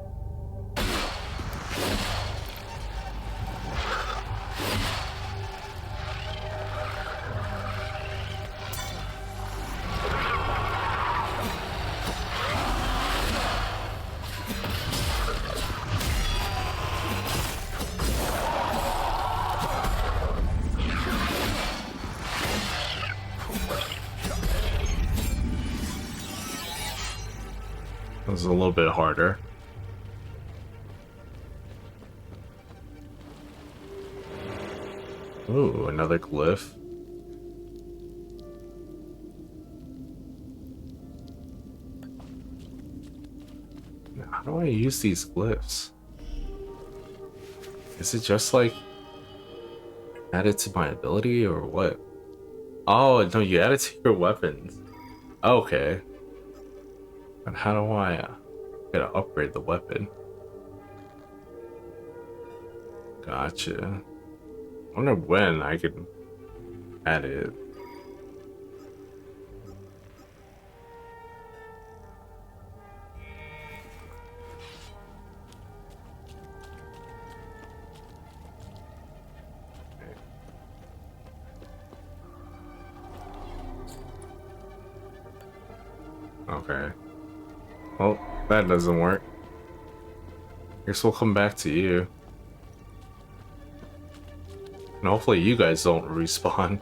This is a little bit harder. Ooh, another glyph. Now, how do I use these glyphs? Is it just like added to my ability or what? Oh, no, you add it to your weapons. Okay. But how do I gotta upgrade the weapon? Gotcha. I wonder when I can add it. Okay. Well, that doesn't work. Guess we'll come back to you. And hopefully you guys don't respawn.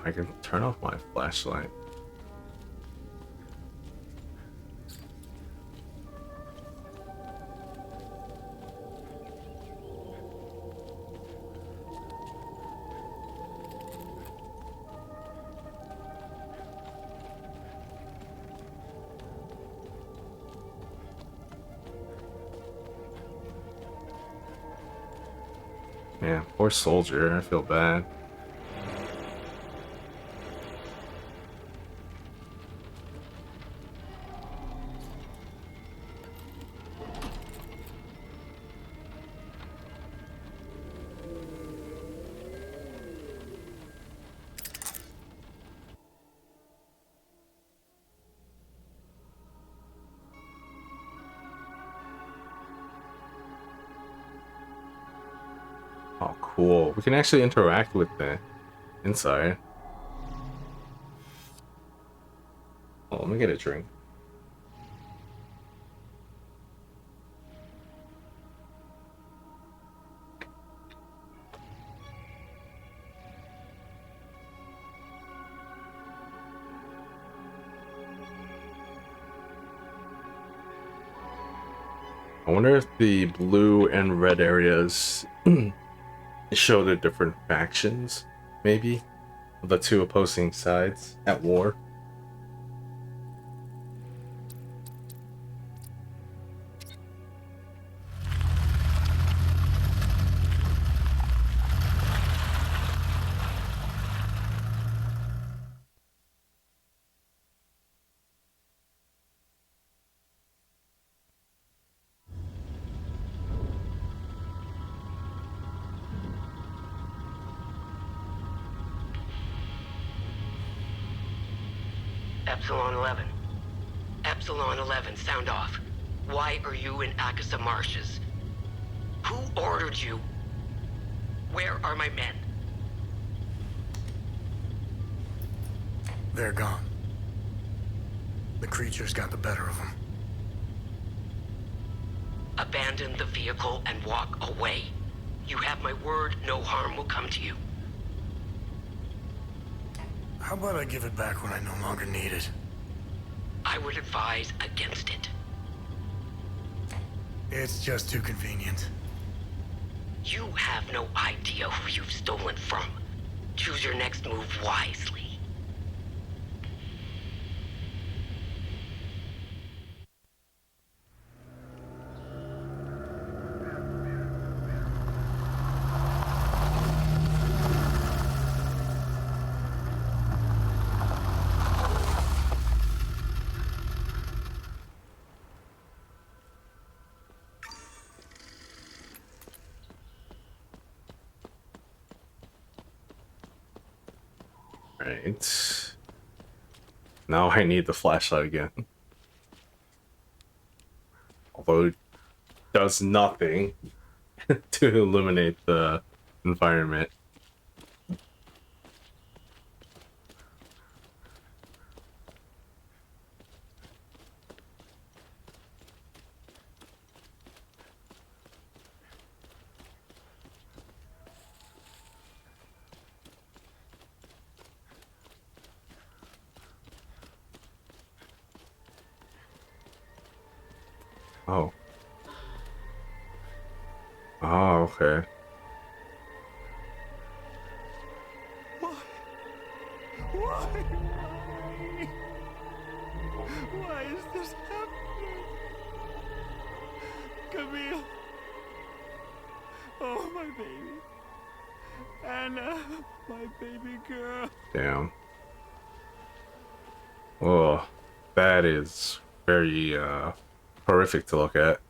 I can turn off my flashlight. Yeah, poor soldier, I feel bad. Oh, cool. We can actually interact with the inside. Oh, let me get a drink. I wonder if the blue and red areas show the different factions, maybe, of the two opposing sides at war. Epsilon 11. Epsilon 11, sound off. Why are you in Akasa Marshes? Who ordered you? Where are my men? They're gone. The creatures got the better of them. Abandon the vehicle and walk away. You have my word, no harm will come to you. How about I give it back when I no longer need it? I would advise against it. It's just too convenient. You have no idea who you've stolen from. Choose your next move wisely. Right. Now I need the flashlight again. Although it does nothing to illuminate the environment. Oh. Oh, okay. Why? Why is this happening? Camille. Oh, my baby. Anna, my baby girl. Damn. Oh, that is very horrific to look at.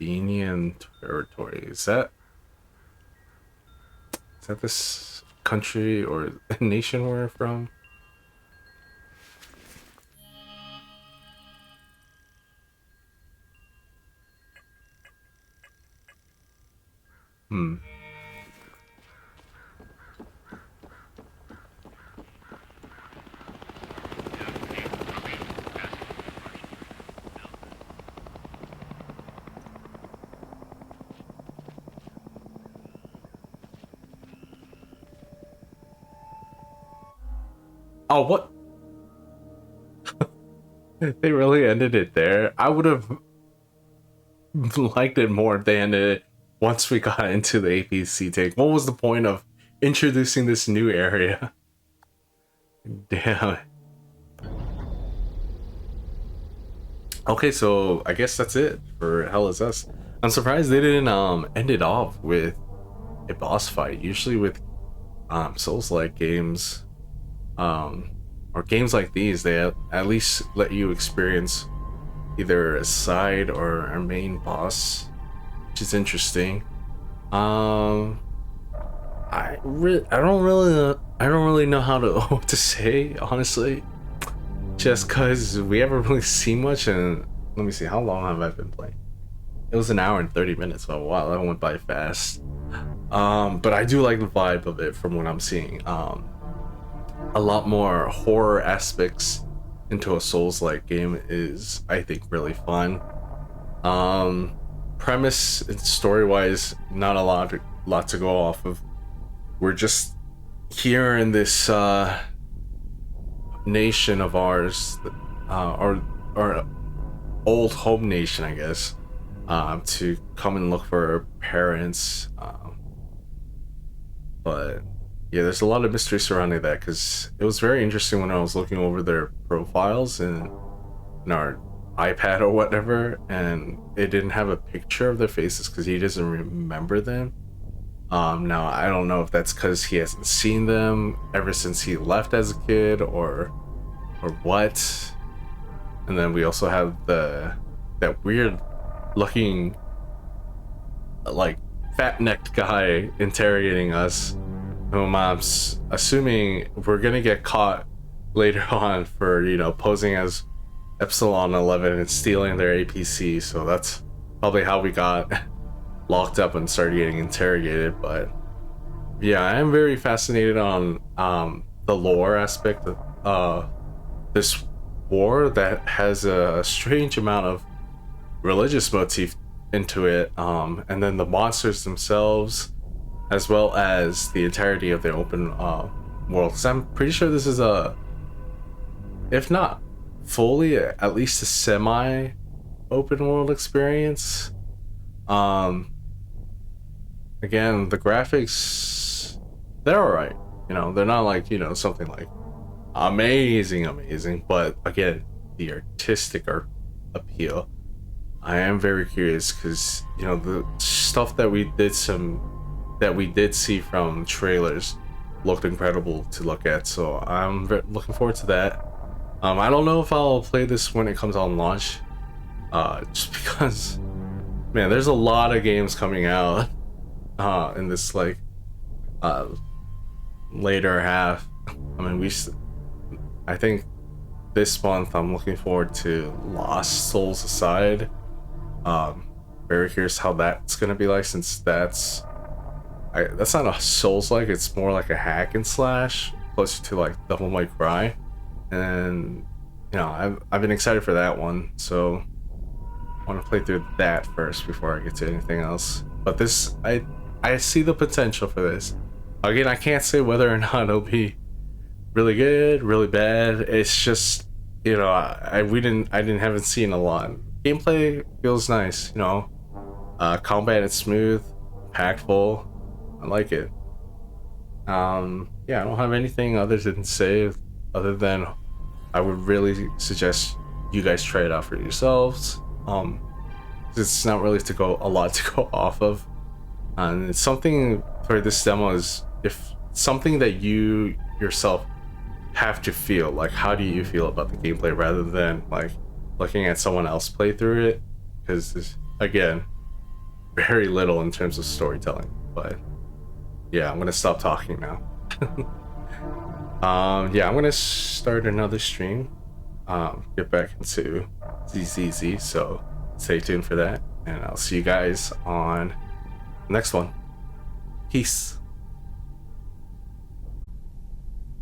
Sabinian territory. Is that this country or nation we're from? Hmm. Oh, what? They really ended it there. I would have liked it more if they ended it once we got into the APC take. What was the point of introducing this new area? Damn. Okay, so I guess that's it for Hell Is Us. I'm surprised they didn't end it off with a boss fight. Usually with Souls-like games, or games like these, they at least let you experience either a side or a main boss, which is interesting. I don't really know how to what to say, honestly, just because we haven't really seen much. And let me see, how long have I been playing? It was an hour and 30 minutes. So wow, that went by fast. But I do like the vibe of it from what I'm seeing. A lot more horror aspects into a Souls-like game is, I think, really fun. Premise and story-wise, not a lot to go off of. We're just here in this nation of ours, our old home nation, I guess, to come and look for our parents. But yeah, there's a lot of mystery surrounding that, because it was very interesting when I was looking over their profiles in our iPad or whatever, and it didn't have a picture of their faces because he doesn't remember them. Now I don't know if that's because he hasn't seen them ever since he left as a kid, or what. And then we also have that weird looking, like, fat-necked guy interrogating us, whom I'm assuming we're gonna get caught later on for, you know, posing as Epsilon 11 and stealing their APC. So that's probably how we got locked up and started getting interrogated. But yeah, I am very fascinated on the lore aspect of this war that has a strange amount of religious motif into it, and then the monsters themselves, as well as the entirety of the open world. So I'm pretty sure this is if not fully, at least a semi open world experience. Again, the graphics, they're alright, you know, they're not like, you know, something like amazing, but again, the artistic appeal I am very curious because you know the stuff that we did see from trailers looked incredible to look at. So I'm looking forward to that. I don't know if I'll play this when it comes on launch, just because, man, there's a lot of games coming out in this like later half. I mean, I think this month I'm looking forward to Lost Souls Aside. Very curious how that's gonna be like, since that's not a Souls-like, it's more like a hack and slash, closer to like Devil May Cry. And you know, I've been excited for that one, so I want to play through that first before I get to anything else. But this, I see the potential for this. Again, I can't say whether or not it'll be really good, really bad. It's just, you know, I haven't seen a lot. Gameplay feels nice, you know. Combat is smooth, impactful. I like it. Yeah, I don't have anything other than I would really suggest you guys try it out for yourselves. It's not really a lot to go off of, and it's something for this demo is if something that you yourself have to feel like, how do you feel about the gameplay, rather than like looking at someone else play through it, because there's, again, very little in terms of storytelling. But yeah, I'm gonna stop talking now. Yeah, I'm gonna start another stream, get back into ZZZ, so stay tuned for that, and I'll see you guys on the next one. Peace.